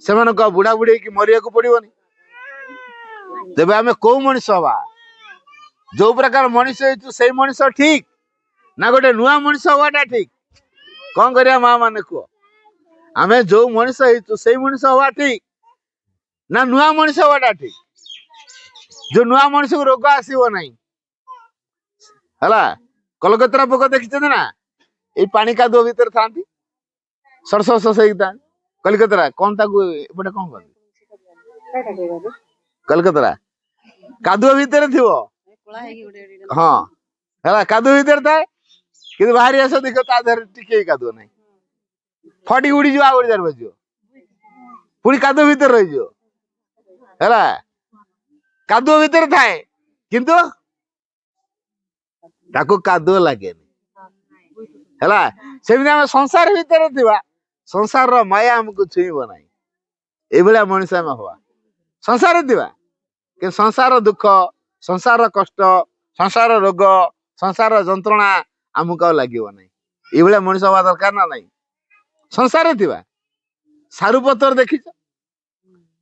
से मानको बुढ़ा बुढ़ी की मरिया को पड़िबनी तेबे आमे को मनुष्य हवा जो प्रकार मनुष्य हेतु सेई मनुष्य ठीक ना गोटे नुआ मनुष्य हवाटा ठीक कौन करिया माँ माने को आमे जो मनुष्य हेतु सेई मनुष्य हवा ठीक ना नुआ मनुष्य हवाटा ठीक जो नुआ मनुष्य को रोग आसीबो नहीं हला कलकत्ता पोक देखिछन ना ए पानी कादुआ भीतर थांती सरस सरस हेता कलकत्ता कौन ताको एपटे कौन कर कलकत्ता कादुआ भीतर थिवो हां हला कादुआ भीतर थाए कि बाहरी आस देखो ता धर टिके कादुआ नहीं फटी उड़ी जो आवर जार बजियो पुणी कादुआ भीतर रही जो हला कादुआ भीतर थाए किंतु ताको कादुआ लागेनी हला सेमिति हम संसार भीतर थिबा संसार रो माया हमको छुईबो नाही ए बेला मनुष्य हम होवा संसार थिबा कि संसार दुख संसार कष्ट संसार रोग संसार जंत्रणा हमको लागिबो नाही ए बेला मनुष्य होवा दरकार ना नाही संसार थिबा सारू पत्थर देखिछ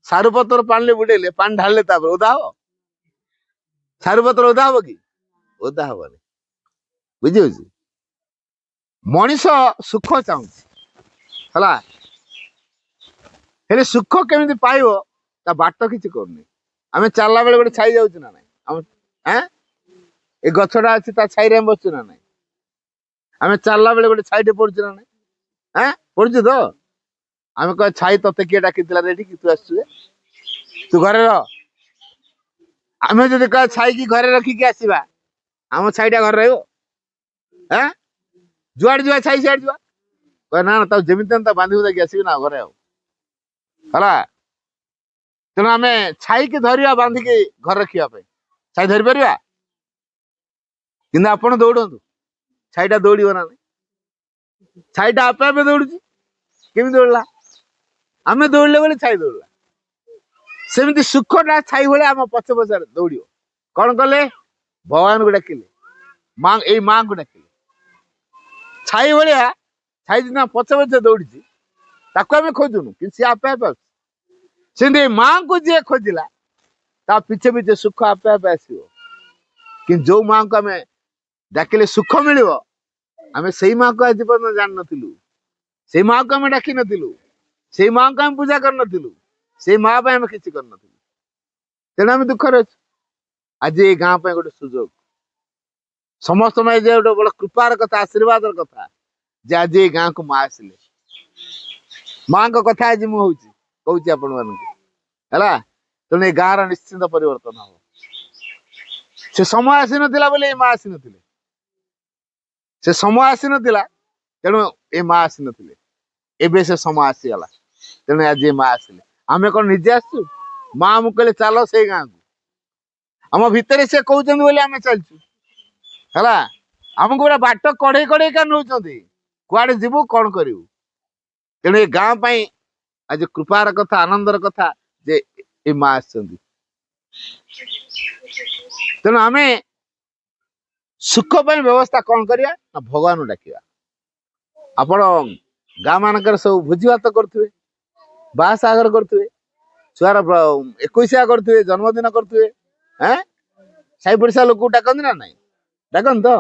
सारू पत्थर पानी बुडेले पानी ढालले तापर ओदा हो सारू पत्थर ओदा हो कि ओदा होबनी बुझियो मनुष्य सुख चाहूँ हला हेले सुख केमिति पाइबो ता बाट किछि करनी आमे चालला बेले गोटे छाई जाउछ ना नाही हम हैं ए गछडा अछि ता छाई रे हम बसछु ना नाही आमे चालला बेले गोटे छाईटे पड़छ ना नाही हैं पड़छ तो आमे कह छाई तते के डाकितला रेडी कि तू आछछु तू घरे रह आमे जदि कह छाई की घरे रखी के आसीबा हम छाईटा घर रहइबो हैं जुआड़ जुआ छाई छाड़ जुआ कह ना ना जमीन ता बांधी बुदा के आसीबी ना घरे आउ हला तेणु आम छाई के धरिया बांधी के घर रखा छाई धरी पार कि आप दौड़ू छाईटा दौड़ ना छाईटा आपे आपे दौड़ केमी दौड़ला आम दौड़ले बोले छाई दौड़ला सेमती सुखटा छाई भाई आम पछ पछ दौड़ कौन कले भगवान को डाकिले माँ यही माँ को डाकिले छाई भाया छाई जितना पछ पछ दौड़ी आम खोजुनु कि सी आपे आपे से माँ को जी खोजिला ता पिछे पिछे सुख आपे आपे आसो कि जो माँ को आम डाकिले सुख मिल आम से माँ को आज पर्यटन जान नु से माँ को आम डाक नु से माँ को आम पूजा कर नु से माँ आम कि कर तेणु आम दुखर अच्छे आज ये गाँ गोटे सुजोग समस्त गोटे बड़ कृपार कथा आशीर्वाद कथा जे आज ये गाँ को माँ आसिले माँ को कथा आज मुझे କହୁଛି ଆପଣ ମାନଙ୍କୁ ହେଲା। ତେଣୁ ଏ ଗାଁର ନିଶ୍ଚିନ୍ତ ପରିବର୍ତ୍ତନ ହବ। ସେ ସମୟ ଆସିନଥିଲା ବୋଲି ଏ ମା ଆସିନଥିଲେ। ସେ ସମୟ ଆସିନଥିଲା ତେଣୁ ଏ ମା ଆସିନଥିଲେ। ଏବେ ସେ ସମୟ ଆସିଗଲା ତେଣୁ ଆଜି ଏ ମା ଆସିଲେ। ଆମେ କଣ ନିଜେ ଆସିଛୁ? ମା ଆମକୁ କହିଲେ ଚାଲ ସେଇ ଗାଁକୁ। ଆମ ଭିତରେ ସେ କହୁଛନ୍ତି ବୋଲି ଆମେ ଚାଲିଛୁ ହେଲା। ଆମକୁ ଗୋଟେ ବାଟ କଢେଇ କଢେଇକା ନଉଛନ୍ତି, କୁଆଡେ ଯିବୁ କଣ କରିବୁ। ତେଣୁ ଏ ଗାଁ ପାଇଁ ଆଜି କୃପାର କଥା, ଆନନ୍ଦର କଥା ଯେ ଏ ମା ଆସିଛନ୍ତି। ତେଣୁ ଆମେ ସୁଖ ପାଇଁ ବ୍ୟବସ୍ଥା କଣ କରିବା ନା ଭଗବାନଙ୍କୁ ଡାକିବା। ଆପଣ ଗାଁ ମାନଙ୍କରେ ସବୁ ଭୋଜି ଭାତ କରୁଥିବେ, ବାହା ସାଗର କରୁଥିବେ, ଛୁଆର 21 କରୁଥିବେ, ଜନ୍ମଦିନ କରୁଥିବେ। ସାହି ପଡିଶା ଲୋକକୁ ଡାକନ୍ତି ନା ନାଇଁ? ଡାକନ୍ତି ତ?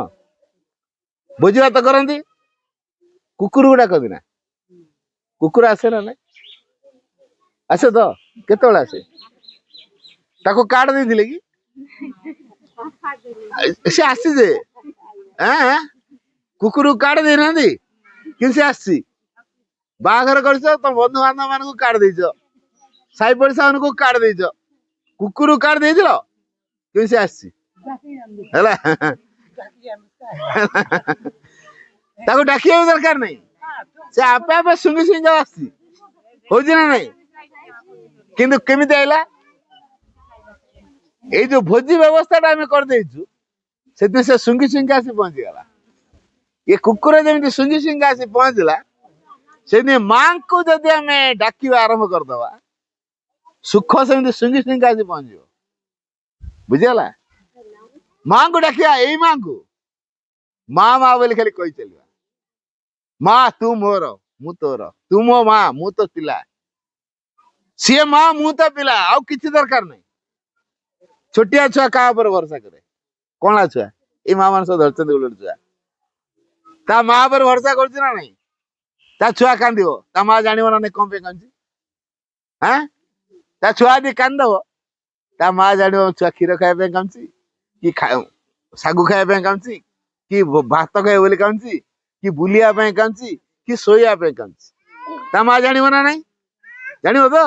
ଭୋଜି ଭାତ କରନ୍ତି। କୁକୁରକୁ ଡାକନ୍ତି ନା? କୁକୁର ଆସେ ନା ନାଇଁ? ଆସେ ତ? କେତେବେଳେ ଆସେ? ତାକୁ କାର୍ଡ ଦେଇଥିଲେ କି? ସେ ଆସିଛେ କୁକୁରକୁ କାର୍ଡ ଦେଇନାହାନ୍ତି କିନ୍ତୁ ସେ ଆସିଛି। ବାହାଘର କରିଛ, ତମ ବନ୍ଧୁବାନ୍ଧବ ମାନଙ୍କୁ କାର୍ଡ ଦେଇଛ, ସାହି ପଡିଶା ମାନଙ୍କୁ କାର୍ଡ ଦେଇଛ, କୁକୁରକୁ କାର୍ଡ ଦେଇଥିଲ କିନ୍ତୁ ସେ ଆସିଛି ହେଲା। ତାକୁ ଡାକିବା ଦରକାର ନାହିଁ, ସେ ଆପେ ଆପେ ଶୁଙ୍ଗି ଶୁଙ୍ଗି ଆସିଛି। ହଉଛି ନା ନାଇଁ? କିନ୍ତୁ କେମିତି ଆଇଲା? ଏଇ ଯୋଉ ଭୋଜି ବ୍ୟବସ୍ଥା ଟା ଆମେ କରିଦେଇଛୁ, ସେଥିପାଇଁ ସେ ଶୁଙ୍ଗି ଶୁଙ୍ଗି ଆସି ପହଞ୍ଚିଗଲା। ଏ କୁକୁର ଯେମିତି ଶୁଙ୍ଗି ଶୁଙ୍ଗି ଆସି ପହଞ୍ଚିଲା, ସେମିତି ମାଙ୍କୁ ଯଦି ଆମେ ଡାକିବା ଆରମ୍ଭ କରିଦବା, ସୁଖ ସେମିତି ଶୁଙ୍ଗି ଶୁଙ୍ଗି ଆସି ପହଞ୍ଚିବ। ବୁଝିଗଲା? ମାଙ୍କୁ ଡାକିବା, ଏଇ ମାଙ୍କୁ ମା ମା ବୋଲି ଖାଲି କହି ଚାଲିବା। ମା ତୁ ମୋର, ମୁଁ ତୋର, ତୁ ମୋ ମା, ମୁଁ ତ ପିଲା, ସିଏ ମା, ମୁଁ ତ ପିଲା, ଆଉ କିଛି ଦରକାର ନାହିଁ। ଛୋଟିଆ ଛୁଆ କାହା ଉପରେ ଭରସା କରେ? କଣା ଛୁଆ, ଏଇ ମା ମାନେ ସବୁ ଧରିଛନ୍ତି ଗୋଟେ ଛୁଆ, ତା ମା ଉପରେ ଭରସା କରୁଛି ନା ନାଇଁ? ତା ଛୁଆ କାନ୍ଦିବ, ତା ମା ଜାଣିବ ନା ନାଇଁ କଣ ପାଇଁ କାନ୍ଦୁଛି? ତା ଛୁଆ ଯଦି କାନ୍ଦିଦବ, ତା ମା ଜାଣିବ ଛୁଆ କ୍ଷୀର ଖାଇବା ପାଇଁ କାନ୍ଦୁଛି, କି ଶାଗୁ ଖାଇବା ପାଇଁ କାନ୍ଦୁଛି, କି ଭାତ ଖାଇବ ବୋଲି କାନ୍ଦୁଛି, କି ବୁଲିବା ପାଇଁ କାନ୍ଦୁଛି, କି ଶୋଇବା ପାଇଁ କାନ୍ଦୁଛି। ତା ମା ଜାଣିବ ନା ନାଇଁ? ଜାଣିବ ତ?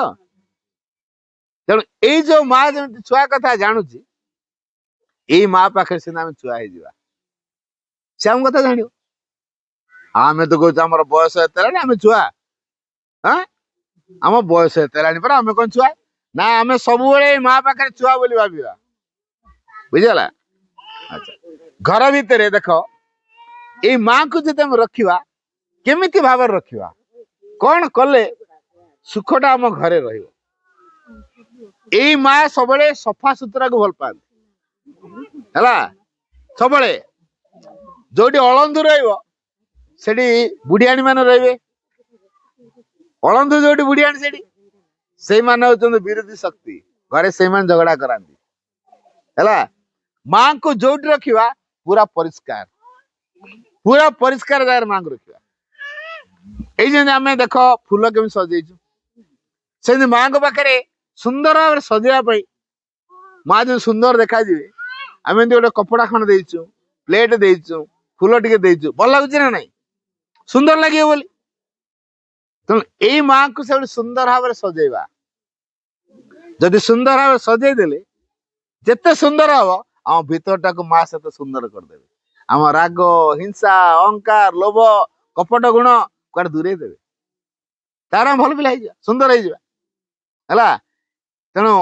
ତେଣୁ ଏଇ ଯୋଉ ମା ଯେମିତି ଛୁଆ କଥା ଜାଣୁଛି, ଏଇ ମା ପାଖରେ ସିନା ଆମେ ଛୁଆ ହେଇଯିବା, ସେ ଆମ କଥା ଜାଣିବ। ଆମେ ତ କହୁଛୁ ଆମର ବୟସ ଏତେ ହେଲାଣି ଆମେ ଛୁଆ। ଆମ ବୟସ ଏତେ ହେଲାଣି ପରା, ଆମେ କଣ ଛୁଆ? ନା, ଆମେ ସବୁବେଳେ ଏଇ ମା ପାଖରେ ଛୁଆ ବୋଲି ଭାବିବା। ବୁଝିଗଲା? ଆଚ୍ଛା, ଘର ଭିତରେ ଦେଖ, ଏଇ ମାଙ୍କୁ ଯଦି ଆମେ ରଖିବା, କେମିତି ଭାବରେ ରଖିବା, କଣ କଲେ ସୁଖଟା ଆମ ଘରେ ରହିବ? ଏଇ ମା ସବୁବେଳେ ସଫା ସୁତୁରାକୁ ଭଲ ପାଆନ୍ତି ହେଲା। ସବୁବେଳେ ଯୋଉଠି ଅଳନ୍ଧୁ ରହିବ ସେଠି ବୁଢିଆଣୀ ମାନେ ରହିବେ। ଅଳନ୍ଧୁ ଯୋଉଠି ବୁଢିଆଣୀ ସେଠି, ସେଇମାନେ ହଉଛନ୍ତି ବିରୋଧୀ ଶକ୍ତି। ଘରେ ସେଇମାନେ ଝଗଡା କରାନ୍ତି ହେଲା। ମାଙ୍କୁ ଯୋଉଠି ରଖିବା ପୁରା ପରିଷ୍କାର, ପୁରା ପରିଷ୍କାର ଜାଗାରେ ମାଙ୍କୁ ରଖିବା। ଏଇ ଯେମିତି ଆମେ ଦେଖ ଫୁଲ କେମିତି ସଜେଇଛୁ, ସେମିତି ମାଙ୍କ ପାଖରେ ସୁନ୍ଦର ଭାବରେ ସଜେଇବା ପାଇଁ ମା ଯେମିତି ସୁନ୍ଦର ଦେଖାଯିବେ, ଆମେ ଏମିତି ଗୋଟେ କପଡା ଖଣ୍ଡ ଦେଇଛୁ, ପ୍ଲେଟ ଦେଇଛୁ, ଫୁଲ ଟିକେ ଦେଇଛୁ, ଭଲ ଲାଗୁଛି ନା ନାଇଁ? ସୁନ୍ଦର ଲାଗିବ ବୋଲି। ତେଣୁ ଏଇ ମାଙ୍କୁ ସେଭଳି ସୁନ୍ଦର ଭାବରେ ସଜେଇବା। ଯଦି ସୁନ୍ଦର ଭାବରେ ସଜେଇ ଦେଲେ ଯେତେ ସୁନ୍ଦର ହବ, ଆମ ଭିତରଟାକୁ ମା ସେତେ ସୁନ୍ଦର କରିଦେବେ। ଆମ ରାଗ, ହିଂସା, ଅହଙ୍କାର, ଲୋଭ, କପଟ ଗୁଣ କୁଆଡେ ଦୂରେଇ ଦେବେ। ତାର ଆମେ ଭଲ ପିଲା ହେଇଯିବା, ସୁନ୍ଦର ହେଇଯିବା ହେଲା। ତେଣୁ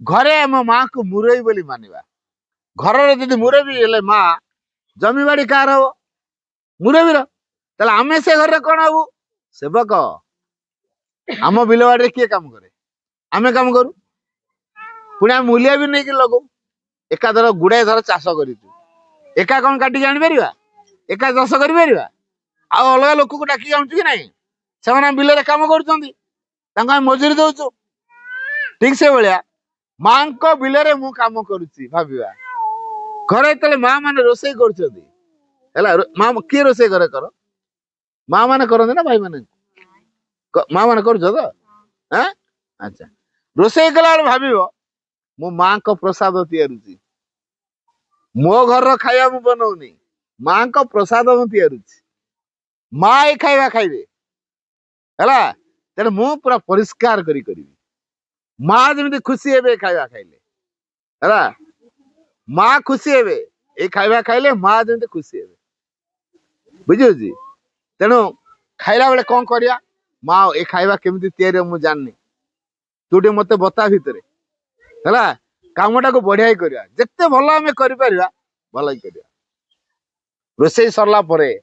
ଘରେ ଆମ ମାଙ୍କୁ ମୁରବି ବୋଲି ମାନିବା। ଘରର ଯଦି ମୁରବି ହେଲେ ମା, ଜମିବାଡି କାହାର ହବ? ମୁରବିର। ତାହେଲେ ଆମେ ସେ ଘରରେ କଣ ହବୁ? ସେବକ। ଆମ ବିଲ ବାଡିରେ କିଏ କାମ କରେ? ଆମେ କାମ କରୁ। ପୁଣି ଆମେ ମୂଲିଆ ବି ନେଇକି ଲଗଉ। ଏକାଧର ଗୁଡାଏ ଧର ଚାଷ କରିଛୁ, ଏକା କଣ କାଟିକି ଆଣିପାରିବା? ଏକା ଚାଷ କରିପାରିବା? ଆଉ ଅଲଗା ଲୋକକୁ ଡାକିକି ଆଣୁଛୁ କି ନାଇଁ? ସେମାନେ ବିଲରେ କାମ କରୁଛନ୍ତି, ତାଙ୍କୁ ଆମେ ମଜୁରୀ ଦଉଛୁ। ଠିକ ସେଇଭଳିଆ ମାଙ୍କ ବିଲରେ ମୁଁ କାମ କରୁଛି ଭାବିବା। ଘରେ ଯେତେବେଳେ ମା ମାନେ ରୋଷେଇ କରୁଛନ୍ତି ହେଲା, ମା କିଏ ରୋଷେଇ ଘରେ କର? ମା ମାନେ କରନ୍ତି ନା ଭାଇ ମାନେ? ମା ମାନେ କରୁଛ ତ? ଆଚ୍ଛା, ରୋଷେଇ କଲା ବେଳେ ଭାବିବ ମୁଁ ମାଙ୍କ ପ୍ରସାଦ ତିଆରୁଛି। ମୋ ଘରର ଖାଇବା ମୁଁ ବନଉନି, ମାଙ୍କ ପ୍ରସାଦ ମୁଁ ତିଆରୁଛି। ମା ଏଇ ଖାଇବା ଖାଇବେ ହେଲା। तेणु मु पूरा परिष्कार करी माँ जमी खुशी हे खाଇବା खाइले है माँ खुशी हे ये खाଇବା खाइले माँ जमी खुशी हे बुझी तेणु खाइला बेले कौन करिया माँ ये खाଇବା केमिति तैयारी मु जाननी तू टे मते बता भितर है कामटा को बढ़िया ही करिया जिते भल आम कर भल ही करिया रोसई सरला परे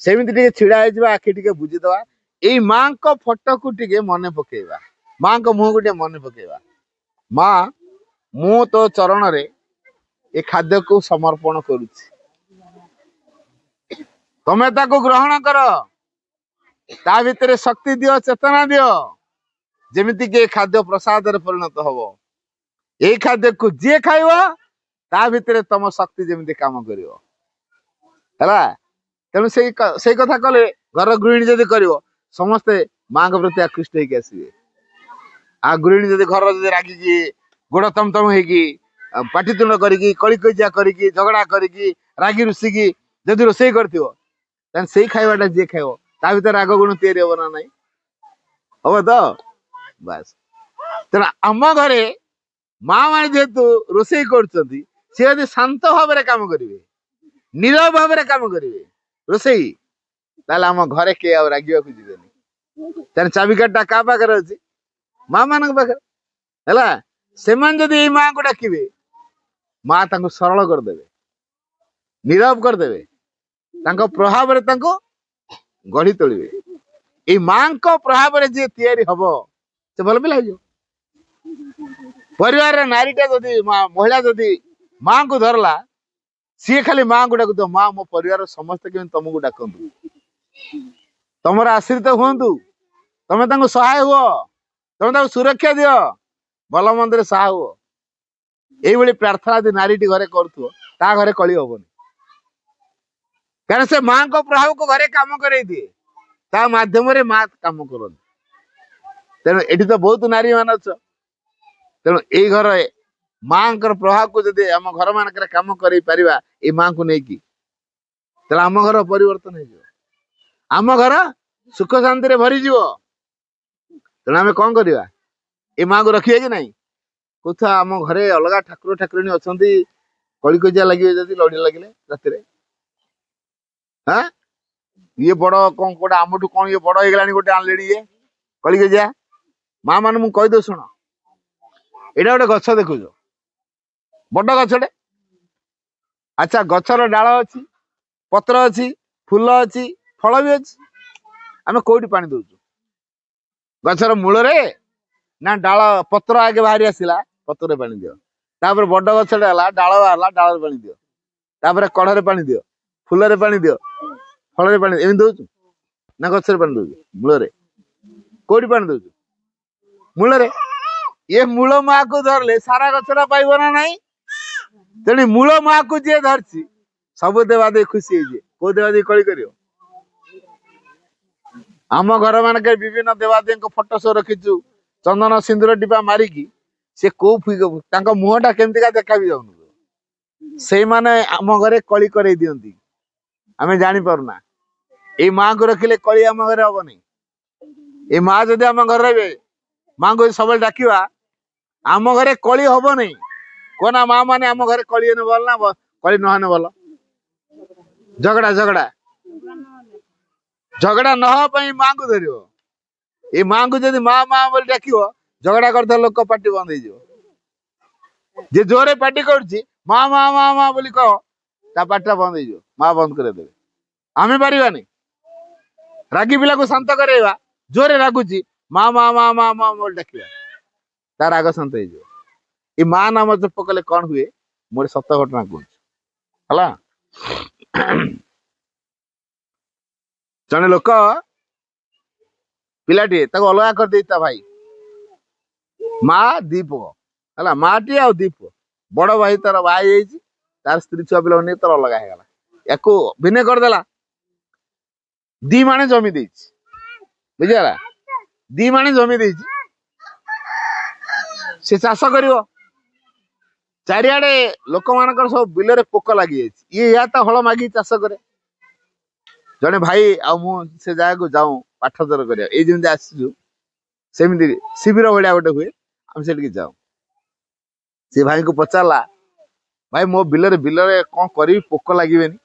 सेमिति टिके छिड़ा है आखि टिके बुझीदवा एई माँ को फोटो को टिके मने पकेवा माँ को मुह को टिके मने पकेवा माँ मु तो चरण रे ए खाद्य को समर्पण करुछि तमे ताको ग्रहण कर ता भितर शक्ति दियो चेतना दियो जेमिति के खाद्य प्रसाद रे परिणत हबो ए खाद्य को जे खाइबो ता भितर तम शक्ति जेमिति काम करिवो हैला तेणु से कथा कले घर गृहिणी जदि करिवो समस्ते माँ के प्रति आकृष्ट होइके आसीबे आ गृहिणी जदि घर जदि रागिकी गोड़ तम तम होइकी पाटितुंड करिकी कଳି कजिया करिकी झगड़ा करिकी रागी रुसिकी जदि रोसई करथिवो तान सेई खाइबाटा जे खाइबो ता भितर राग गुण तैयारी हबो ना नाही हबो तो बस तेणु आम घरे माँ माने जेहेतु रोसई करछंती से यदि शांत भाव में काम करिवे नीरव भाव में काम करिवे रोसई ताले आम घरे के आ रागिया को जीवेनी तेन चाबिकाटा का पाखरे अछि माँ मान पाखरे हैला सेमान जदि ए माँ को डाकिबे माँ तांको सरल करदेबे नीरव करदेबे तांको प्रभाव रे तांको गढ़ी तोलिबे ए माँ को प्रभाव रे जे तैयारी हबो से भल भी लागो परिवार नारीटा जदि महिला जदि माँ को धरला सी खाली माँ को डाकुतो माँ मो परिवार समस्त के तुमको डाकंतु तुमर आश्रित हुंतु तमे तांको सहाय हुओ तमे तांको सुरक्षा दियो भल मंदिर सहा हुओ एई प्रार्थना यदि नारीटी घरे करुथो ता घरे कଳି हबनी कारण से माँ को प्रभाव को घरे काम करे दिए ता माध्यम रे माँ काम करन तेणु एठी तो बहुत नारी मान अछ तेणु एई घर माँ प्रभाव को जदि आम घर मानक काम कर पारिबा ए माँ को नहीं कि आम घर परिवर्तन हो आम घर सुख शांति रे भरी जीवो तेणु आम कौन करवा ए माँ को रखिए कि नहीं कथा आम घरे अलग ठाकुर ठाकुराणी अच्छा कଳି कजिया लगे जदि लड़ी लगे राति हाँ ये बड़ कौन गोटे आमठू कौन ये बड़ हो गोटे आनले ये कଳି कजिया माँ मान मु कहीदे शुण एटा गोटे गछ देखुच बड़ गछटे अच्छा गछर डाल अच्छी पत्र अच्छी फूल अच्छी फल भी अच्छी आम कौटी पानी दौचु गछर मूल रे ना डाल पत्र आगे बाहरी आसला पत्र पानी दियो तापर बड़ गछटे है डाल बाहर डाल पानी दियो तापर कढ़ पानी दियो फूल पानी दियो फल पानी एम दौचु ना गछर पानी दौचु मूल रे कौटी पानी दौचु मूल रे ये मूल माँ को धरले सारा गछटा पाइब ना नहीं तेणु मूल माँ को जी धरसी सब देवादेवी खुशी को देवादेवी कଳି करियो आम घर मानक विभिन्न देवादेवी फोटो सब रखीचु चंदन सिंदूर टीपा मारिकी से को मुहटा केमती देखा भी जाऊन से माने आम घरे कଳି करे दियंती आमे जानी पारुना ए माँ को रखिले कଳି आम घरे हबनी ए माँ जदि आम घर रहे माँ को सब डाकिवा आम घरे कଳି हब नहीं कोना माँ माने आम घरे कଳି हेने भल ना कଳି नहने भल झगड़ा झगड़ा झगड़ा नई माँ को धर ये माँ को जब माँ माँ बोली डाक झगड़ा करता लोक पार्टी बंद हो जे जोरे पार्टी कर माँ माँ माँ माँ बोली कह ता पार्टी बंद हो माँ बंद कर देवे आम पारानी रागी पिला को शांत करवा जोरे रागुची माँ माँ माँ माँ माँ बोली डाक तार राग शांत हो माँ नाम जप कले कौन हुए मोर सत घटना कहला जने लोक पिलाटी अलग कर दे भाई माँ दी पुओ है माँ टी आ दी पुओ बड़ भाई तार बाई तार स्त्री छुआ पिला नहीं तार अलग होगा या भिन्न करदेला दी माने जमी दे बुझेगा दी माने जमी दे से चाष कर चारिआडे लोक मान सब बिल पोक लगी ये या हल मागी चाष करे जड़े भाई आ से जगह को जाऊं ପାଠୋଦ୍ଧାର କରିବା ଏଇ ଯେମିତି ଆସିଛୁ ସେମିତି ଶିବିର ଭଳିଆ ଗୋଟେ ହୁଏ ଆମେ ସେଠିକି ଯାଉ। ସେ ଭାଇଙ୍କୁ ପଚାରିଲା ଭାଇ ମୋ ବିଲରେ କଣ କରିବି ପୋକ ଲାଗିବେନି?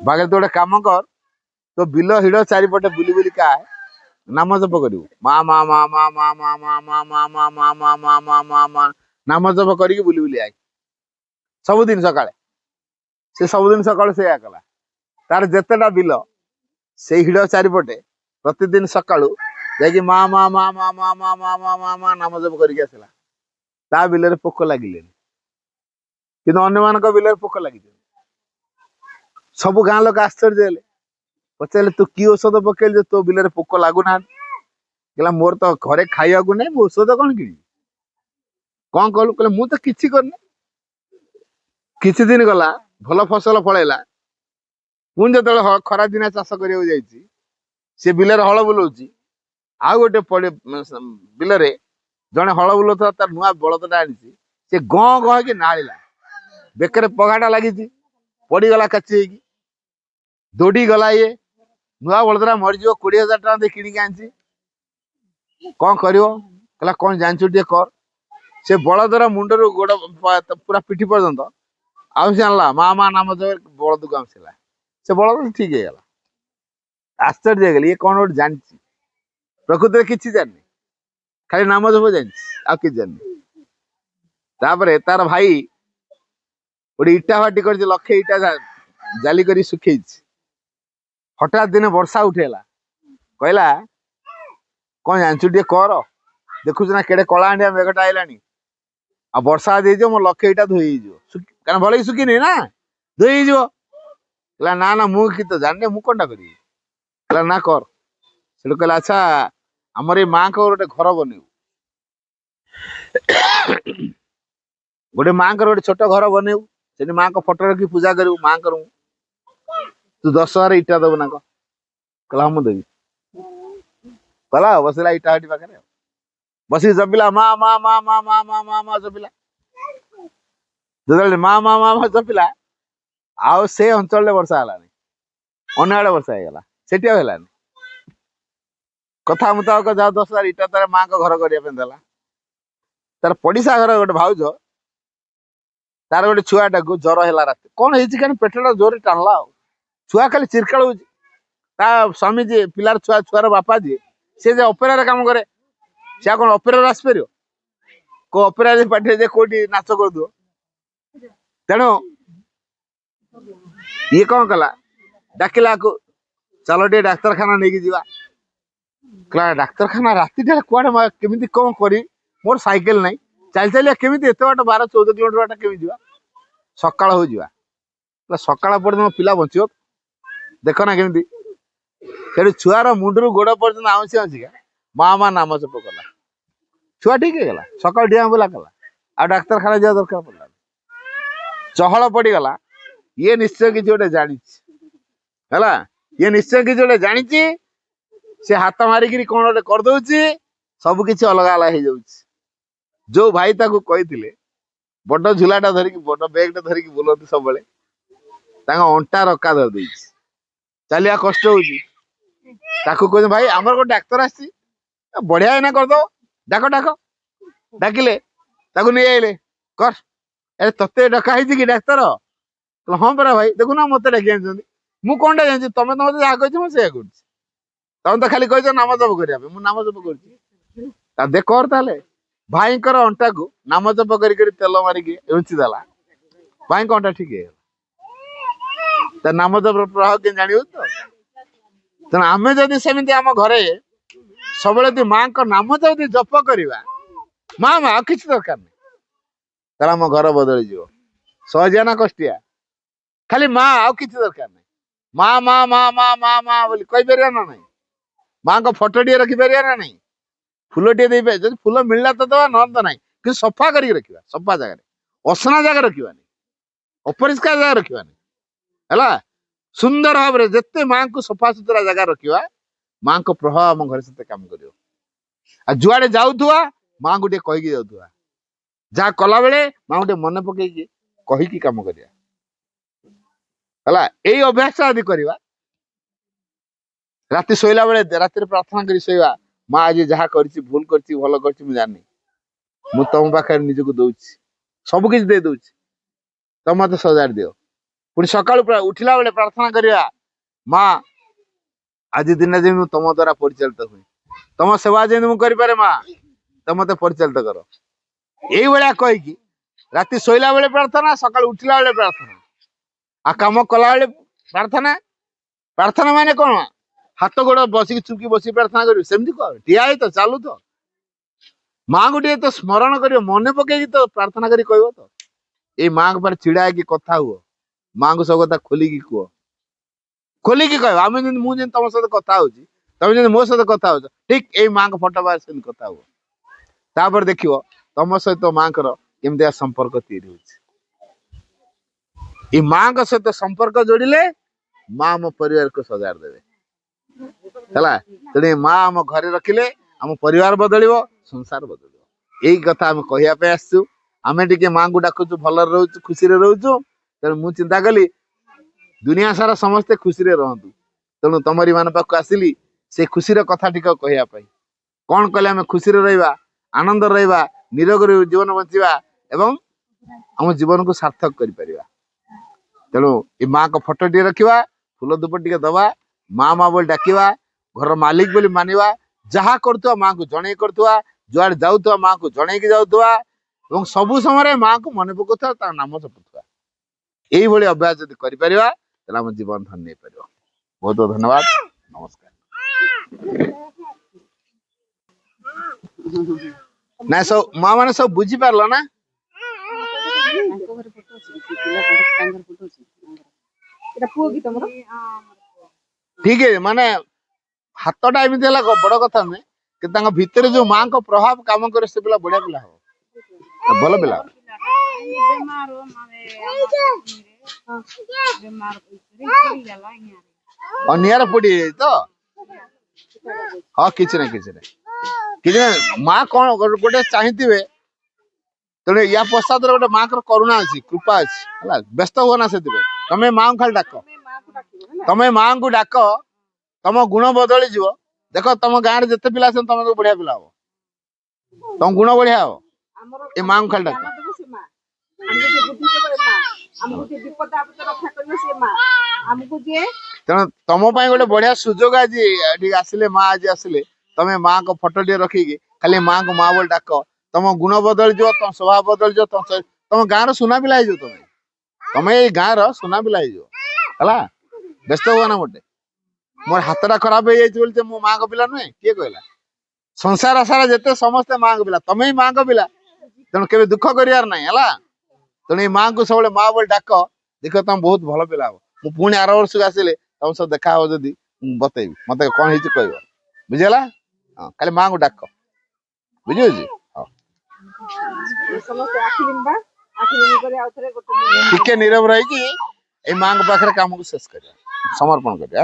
ବାଗେ ତୁ ଗୋଟେ କାମ କର ତୋ ବିଲ ହିଡ଼ ଚାରିପଟେ ବୁଲି ବୁଲି କାଏ ନାମ ଜପ କରିବୁ ମା ମା ମା ମା ମା ମା ମା ମା ମା ମା ମା ମା ମା ମା ମା ମା ନାମ ଜପ କରିକି ବୁଲି ବୁଲି ଆଇ ସବୁଦିନ ସକାଳେ। ସେ ସବୁଦିନ ସକାଳୁ ସେଇଆ କଲା। ତାର ଯେତେଟା ବିଲ ସେଇ ହିଡ଼ ଚାରିପଟେ ପ୍ରତିଦିନ ସକାଳୁ ଯାଇକି ମା ମା ମା ମା ମା ମା ମା ମା ମା ମା ନାମ ଜପ କରିକି ଆସିଲା। ତା ବିଲରେ ପୋକ ଲାଗିଲେନି କିନ୍ତୁ ଅନ୍ୟମାନଙ୍କ ବିଲରେ ପୋକ ଲାଗିଛନ୍ତି। ସବୁ ଗାଁ ଲୋକ ଆଶ୍ଚର୍ଯ୍ୟ ହେଲେ ପଚାରିଲେ ତୁ କି ଔଷଧ ପକେଇଲୁ ଯେ ତୋ ବିଲରେ ପୋକ ଲାଗୁନାହାନ୍ତି? କହିଲା ମୋର ତ ଘରେ ଖାଇବାକୁ ନାହିଁ ମୁଁ ଔଷଧ କଣ କିଣିବି? କଣ କଲୁ? କହିଲେ ମୁଁ ତ କିଛି କରିନି। କିଛି ଦିନ ଗଲା ଭଲ ଫସଲ ଫଳେଇଲା। ପୁଣି ଯେତେବେଳେ ଖରା ଦିନିଆ ଚାଷ କରିବାକୁ ଯାଇଛି ସେ ବିଲରେ ହଳ ବୁଲଉଛି ଆଉ ଗୋଟେ ବିଲରେ ଜଣେ ହଳ ବୁଲଉଥିବା ତାର ନୂଆ ବଳଦଟା ଆଣିଛି ସେ ଗଁ ଗଁ ହେଇକି ନାଳିଲା ବେକରେ ପଘାଟା ଲାଗିଛି ପଡିଗଲା କାଚି ହେଇକି ଦୌଡି ଗଲା ଇଏ ନୂଆ ବଳଦଟା ମରିଯିବ 20,000 ଟଙ୍କା ଦେଇ କିଣିକି ଆଣିଛି କଣ କରିବ? କହିଲା କଣ ଜାଣିଛୁ ଟିକେ କର। ସେ ବଳଦର ମୁଣ୍ଡରୁ ଗୋଡ ପୁରା ପିଠି ପର୍ଯ୍ୟନ୍ତ ଆଉଁସି ଆଣିଲା ମା ମା ନାମ ବଳଦକୁ ଆଉଁସିଲା ସେ ବଳଦ ଠିକ ହେଇଗଲା। ଆଶ୍ଚର୍ଯ୍ୟ ହେଇଗଲେ ଇଏ କଣ ଗୋଟେ ଜାଣିଛି ପ୍ରକୃତିରେ କିଛି ଜାଣିନି ଖାଲି ନାମ ଜପ ଜାଣିଛି ଆଉ କିଛି ଜାଣିନି। ତାପରେ ତାର ଭାଇ ଗୋଟେ ଇଟା ଭାଟି କରିଛି 1,00,000 ଇଟା ଜାଲି କରି ଶୁଖେଇଛି। ହଠାତ୍ ଦିନେ ବର୍ଷା ଉଠେଇଲା କହିଲା କଣ ଜାଣିଛୁ ଟିକେ କର ଦେଖୁଛୁ ନା କେଡେ କଳାହାଣ୍ଡିଆ ମେଘଟା ଆଇଲାଣି ଆଉ ବର୍ଷା ଦେଇଯିବ ମୋ 1,00,000 ଇଟା ଧୋଇ ହେଇଯିବ କାରଣ ଭଲ ଶୁଖିନି ନା ଧୋଇ ହେଇଯିବ। କହିଲା ନା ନା ମୁଁ କିଛି ତ ଜାଣିନି ମୁଁ କଣଟା କରିବି? କହିଲା ନା କର। ସେଠୁ କହିଲା ଆଚ୍ଛା ଆମର ଏଇ ମାଙ୍କ ଗୋଟେ ଘର ବନେଇବୁ ଗୋଟେ ମାଙ୍କର ଗୋଟେ ଛୋଟ ଘର ବନେଇବୁ ସେଠି ମାଙ୍କ ଫଟୋ ରଖି ପୂଜା କରିବୁ ମାଙ୍କର ତୁ 10,000 ଇଟା ଦବୁ ନା କଣ? କହିଲା ମୁଁ ଦେବି। କହିଲା ବସିଲା ଇଟା ଭାଟି ପାଖରେ ବସିକି ଜପିଲା ମା ମା ମା ମା ମା ମା ମା ମା ଜପିଲା। ଯେତେବେଳେ ମା ମା ମା ମା ଜପିଲା ଆଉ ସେ ଅଞ୍ଚଳରେ ବର୍ଷା ହେଲାନି ଅନ୍ୟ ଆଡେ ବର୍ଷା ହେଇଗଲା ସେଠି ଆଉ ହେଲାନି। କଥା ମୁତାବକ ଯାହା 10,000 ଇଟା ତାର ମାଙ୍କ ଘର କରିବା ପାଇଁ ଦେଲା। ତାର ପଡିଶା ଘର ଗୋଟେ ଭାଉଜ ତାର ଗୋଟେ ଛୁଆଟାକୁ ଜର ହେଲା ରାତି କଣ ହେଇଛି କାରଣ ପେଟଟା ଜୋରରେ ଟାଣିଲା ଆଉ ଛୁଆ ଖାଲି ଚିର୍କାଳ ହଉଛି। ତା ସ୍ୱାମୀ ଯିଏ ପିଲାର ଛୁଆର ବାପା ଯିଏ ସେ ଯେ ଅପେରାରେ କାମ କରେ ସେ କଣ ଅପେରାରେ ଆସିପାରିବ? କୋଉ ଅପେରାରେ ପାଠିରେ ଯେ କୋଉଠି ନାଚ କରିଦବ। ତେଣୁ ଇଏ କଣ କଲା ଡାକିଲା ଆକୁ ଚାଲ ଟିକେ ଡାକ୍ତରଖାନା ନେଇକି ଯିବା। କହିଲା ଡାକ୍ତରଖାନା ରାତିଟାରେ କୁଆଡେ କେମିତି କଣ କରି ମୋର ସାଇକେଲ ନାହିଁ ଚାଲି ଚାଲିଆ କେମିତି ଏତେ ବାଟ 12-14 କିଲୋମିଟର ବାଟ କେମିତି ଯିବା? ସକାଳ ହଉ ଯିବା। ସକାଳ ପର୍ଯ୍ୟନ୍ତ ପିଲା ବଞ୍ଚିବ ଦେଖ ନା କେମିତି। ସେଠି ଛୁଆର ମୁଣ୍ଡରୁ ଗୋଡ ପର୍ଯ୍ୟନ୍ତ ଆଉଁସି ଆଉଁସିକା ମା ମା ନାମ ଜପ କଲା ଛୁଆ ଠିକ ହେଇଗଲା। ସକାଳୁ ଡିଆଁ ବୁଲା କଲା ଆଉ ଡାକ୍ତରଖାନା ଯିବା ଦରକାର ପଡିଲା। ଚହଳ ପଡିଗଲା ଇଏ ନିଶ୍ଚୟ କିଛି ଗୋଟେ ଜାଣିଛି ହେଲା ଇଏ ନିଶ୍ଚୟ କିଛି ଗୋଟେ ଜାଣିଛି। ସେ ହାତ ମାରିକିରି କଣ ଗୋଟେ କରିଦଉଛି ସବୁ କିଛି ଅଲଗା ଅଲଗା ହେଇଯାଉଛି। ଯୋଉ ଭାଇ ତାକୁ କହିଥିଲେ ବଡ ଝୁଲାଟା ଧରିକି ବଡ ବେଗଟା ଧରିକି ବୁଲନ୍ତି ସବୁବେଳେ ତାଙ୍କ ଅଣ୍ଟା ରକା ଧରି ଦେଇଛି ଚାଲିବା କଷ୍ଟ ହଉଛି। ତାକୁ କହୁଛନ୍ତି ଭାଇ ଆମର ଗୋଟେ ଡାକ୍ତର ଆସିଛି ବଢିଆ ଏଇନା କରିଦବ ଡାକ ଡାକିଲେ ତାକୁ ନେଇ ଆଇଲେ କର ଆରେ ତତେ ଡକା ହେଇଛି କି ଡାକ୍ତର? ହଁ ପରା ଭାଇ ଦେଖୁନା ମତେ ଡାକି ଆଣିଛନ୍ତି ମୁଁ କଣଟା ଜାଣିଛି ତମେ ତ ମତେ ଯାହା କହିଛ ମୁଁ ସେଇଆ କରୁଛି। ତମେ ତ ଖାଲି କହିଛ ନାମ ଜପ କରିବା ପାଇଁ ମୁଁ ନାମ ଜପ କରୁଛି ଦେ କର ତାହେଲେ। ଭାଇଙ୍କର ଅଣ୍ଟାକୁ ନାମ ଜପ କରି ତେଲ ମାରିକି ରୁଞ୍ଚି ଦେଲା ଭାଇଙ୍କ ଅଣ୍ଟା ଠିକ ହେଇଗଲା। ତା ନାମ ଜପ ପ୍ରଭାବ କେମିତି ଜାଣିବ ତ? ତେଣୁ ଆମେ ଯଦି ସେମିତି ଆମ ଘରେ ସବୁବେଳେ ଯଦି ମାଙ୍କ ନାମ ଯଦି ଜପ କରିବା ମା ଆଉ କିଛି ଦରକାର ନାହିଁ ତାହେଲେ ଆମ ଘର ବଦଳିଯିବ। ସହଜିଆ ନା କଷ୍ଟିଆ? ଖାଲି ମା ଆଉ କିଛି ଦରକାର ନାହିଁ। ମା ମା ମା ମା ମା ମା ବୋଲି କହିପାରିବା ନା ନାହିଁ? ମାଙ୍କ ଫଟୋ ଟିକେ ରଖିପାରିବା ନା ନାହିଁ? ଫୁଲ ଟିକେ ଦେଇପାରିବା ଯଦି ଫୁଲ ମିଳିଲା ତ ଦବା ନହେଲେ ତ ନାହିଁ କିନ୍ତୁ ସଫା କରିକି ରଖିବା ସଫା ଜାଗାରେ ଅସନା ଜାଗା ରଖିବାନି ଅପରିଷ୍କାର ଜାଗା ରଖିବାନି ହେଲା। ସୁନ୍ଦର ଭାବରେ ଯେତେ ମାଙ୍କୁ ସଫାସୁତୁରା ଜାଗା ରଖିବା ମାଙ୍କ ପ୍ରଭାବ ଆମ ଘରେ ସେତେ କାମ କରିବ। ଆଉ ଯୁଆଡେ ଯାଉଥିବା ମାଙ୍କୁ ଟିକେ କହିକି ଯାଉଥିବା ଯାହା କଲା ବେଳେ ମାଙ୍କୁ ଟିକେ ମନେ ପକେଇକି କହିକି କାମ କରିବା ହେଲା। ଏଇ ଅଭ୍ୟାସ ଯଦି କରିବା ରାତି ଶୋଇଲା ବେଳେ ରାତିରେ ପ୍ରାର୍ଥନା କରି ଶୋଇବା, ମା ଆଜି ଯାହା କରିଛି ଭୁଲ କରିଛି ଭଲ କରିଛି ମୁଁ ଜାଣିନି, ମୁଁ ତମ ପାଖରେ ନିଜକୁ ଦଉଛି, ସବୁ କିଛି ଦେଇ ଦଉଛି, ତମେ ମତେ ସଜାଡି ଦିଅ। ପୁଣି ସକାଳୁ ଉଠିଲା ବେଳେ ପ୍ରାର୍ଥନା କରିବା, ମା ଆଜି ଦିନ ଯେମିତି ମୁଁ ତମ ଦ୍ଵାରା ପରିଚାଳିତ ହୁଏ, ତମ ସେବା ଯେମିତି ମୁଁ କରିପାରେ ମା ତମେ ମତେ ପରିଚାଳିତ କର। ଏଇଭଳିଆ କହିକି ରାତି ଶୋଇଲା ବେଳେ ପ୍ରାର୍ଥନା, ସକାଳୁ ଉଠିଲା ବେଳେ ପ୍ରାର୍ଥନା, ଆଉ କାମ କଲା ବେଳେ ପ୍ରାର୍ଥନା। ପ୍ରାର୍ଥନା ମାନେ କଣ? ହାତ ଗୋଡ ବସିକି ଚୁପକି ବସିକି ପ୍ରାର୍ଥନା କରିବୁ ସେମିତି କହ, ଠିଆ ହେଇ ତ ଚାଲୁ ତ, ମାଙ୍କୁ ଟିକେ ତ ସ୍ମରଣ କରିବ, ମନେ ପକେଇକି ତ ପ୍ରାର୍ଥନା କରି କହିବ ତ। ଏଇ ମାଙ୍କ ପାଖରେ ଛିଡା ହେଇକି କଥା ହୁଅ, ମାଙ୍କୁ ସବୁ କଥା ଖୋଲିକି କୁହ, ଖୋଲିକି କହିବ। ଆମେ ଯେମିତି ମୁଁ ଯେମିତି ତମ ସହିତ କଥା ହଉଛି, ତମେ ଯେମିତି ମୋ ସହିତ କଥା ହଉଛ, ଠିକ ଏଇ ମାଙ୍କ ଫଟୋ ପାଖରେ ସେମିତି କଥା ହୁଅ। ତାପରେ ଦେଖିବ ତମ ସହିତ ମାଙ୍କର କେମିତିଆ ସମ୍ପର୍କ ତିଆରି ହଉଛି। ଏଇ ମାଙ୍କ ସହିତ ସମ୍ପର୍କ ଯୋଡ଼ିଲେ ମା ଆମ ପରିବାରକୁ ସଜାଡି ଦେବେ ହେଲା। ତେଣୁ ମା ଆମ ଘରେ ରଖିଲେ ଆମ ପରିବାର ବଦଳିବ, ସଂସାର ବଦଳିବ। ଏଇ କଥା ଆମେ କହିବା ପାଇଁ ଆସିଛୁ। ଆମେ ଟିକେ ମାଙ୍କୁ ଡାକୁଛୁ, ଭଲରେ ରହୁଛୁ, ଖୁସିରେ ରହୁଛୁ। ତେଣୁ ମୁଁ ଚିନ୍ତା କଲି ଦୁନିଆ ସାରା ସମସ୍ତେ ଖୁସିରେ ରହନ୍ତୁ, ତେଣୁ ତମରି ମାନଙ୍କ ପାଖକୁ ଆସିଲି ସେ ଖୁସିର କଥା ଟିକେ କହିବା ପାଇଁ। କଣ କଲେ ଆମେ ଖୁସିରେ ରହିବା, ଆନନ୍ଦରେ ରହିବା, ନିରୋଗରେ ଜୀବନ ବଞ୍ଚିବା ଏବଂ ଆମ ଜୀବନକୁ ସାର୍ଥକ କରିପାରିବା। ତେଣୁ ଏ ମାଙ୍କ ଫଟୋ ଟିକେ ରଖିବା, ଫୁଲ ଧୂପ ଟିକେ ଦବା, ମା ମା ବୋଲି ଡାକିବା, ଘରର ମାଲିକ ବୋଲି ମାନିବା, ଯାହା କରୁଥିବା ମାଙ୍କୁ ଜଣେଇ କରୁଥିବା, ଯୁଆଡେ ଯାଉଥିବା ମାଙ୍କୁ ଜଣେଇକି ଯାଉଥିବା ଏବଂ ସବୁ ସମୟରେ ମାଙ୍କୁ ମନେ ପକାଉଥିବା, ତାର ନାମ ଜପୁଥିବା। এইভাবে অভ্যাস যদি କରିପାରିବା ତାହେଲେ ଆମ ଜୀବନ ଧନ୍ୟ ହେଇପାରିବ। ବହୁତ ବହୁତ ଧନ୍ୟବାଦ, ନମସ୍କାର। ନାଇଁ ସବୁ ମା ମାନେ ସବୁ ବୁଝିପାରିଲ ନା? ଠିକ ଅଛି, ମାନେ ହାତଟା ଏମିତି ହେଲା ବଡ କଥା ନୁହେଁ, କିନ୍ତୁ ତାଙ୍କ ଭିତରେ ଯୋଉ ମାଙ୍କ ପ୍ରଭାବ କାମ କରେ ସେ ପିଲା ବଢିଆ ପିଲା ହବ, ଭଲ ପିଲା ହବ। ନିଆଁରେ ପୋଡି ହେଇଯାଇଛି ତ? ହଁ କିଛି ନାହିଁ କିଛି ନାହିଁ କିଛି ନାହିଁ। ମା କଣ ଗୋଟେ ଚାହିଁଥିବେ, ତେଣୁ ୟା ପଶ୍ଚାତରେ ଗୋଟେ ମାଙ୍କର କରୁଣା ଅଛି, କୃପା ଅଛି ହେଲା। ବ୍ୟସ୍ତ ହୁଅ ନା ସେଥିପାଇଁ, ତମେ ମାଙ୍କୁ ଖାଲି ଡାକ, ତମେ ମାଙ୍କୁ ଡାକ, ତମ ଗୁଣ ବଦଳିଯିବ। ଦେଖ ତମ ଗାଁରେ ଯେତେ ପିଲା ଅଛନ୍ତି ତମେ ବଢିଆ ପିଲା ହବ, ତମ ଗୁଣ ବଢିଆ ହବ। ଏ ମାଙ୍କୁ ଖାଲି ଡାକ। ତେଣୁ ତମ ପାଇଁ ଗୋଟେ ବଢିଆ ସୁଯୋଗ ଆଜି ଏଠିକି ଆସିଲେ, ମା ଆଜି ଆସିଲେ, ତମେ ମାଙ୍କ ଫଟୋ ଟିକେ ରଖିକି ଖାଲି ମାଙ୍କୁ ମା ବୋଲି ଡାକ, ତମ ଗୁଣ ବଦଳିଯିବ, ତମ ସ୍ୱଭାବ ବଦଳିଯିବ, ତମ ଗାଁର ସୁନା ପିଲା ହେଇଯିବ। ତମେ ଏଇ ଗାଁର ସୁନା ପିଲା ହେଇଯିବ ହେଲା। ବ୍ୟସ୍ତ ହୁଅ ନା। ଗୋଟେ ମୋର ହାତଟା ଖରାପ ହେଇଯାଇଛି ବୋଲି ମୁଁ ମାଙ୍କ ପିଲା ନୁହେଁ, କିଏ କହିଲା? ସଂସାର ସାରା ଯେତେ ସମସ୍ତେ ମାଙ୍କ ପିଲା, ତମେ ହିଁ ମାଙ୍କ ପିଲା, ତେଣୁ କେବେ ଦୁଃଖ କରିବାର ନାହିଁ ହେଲା। ତେଣୁ ଏଇ ମାଙ୍କୁ ସବୁବେଳେ ମା ବୋଲି ଡାକ, ଦେଖ ତମେ ବହୁତ ଭଲ ପିଲା ହବ। ମୁଁ ପୁଣି ଆର ବର୍ଷକୁ ଆସିଲେ ତମ ସହ ଦେଖା ହବ, ଯଦି ମୁଁ ବତେଇବି, ମତେ କଣ ହେଇଛି କହିବ, ବୁଝିଗଲା? ହଁ ଖାଲି ମାଙ୍କୁ ଡାକ, ବୁଝିହଉଛି? ଟିକେ ନୀରବ ରହିକି ଏଇ ମାଙ୍କ ପାଖରେ କାମକୁ ଶେଷ କରିବା, ସମର୍ପଣ କରିବା।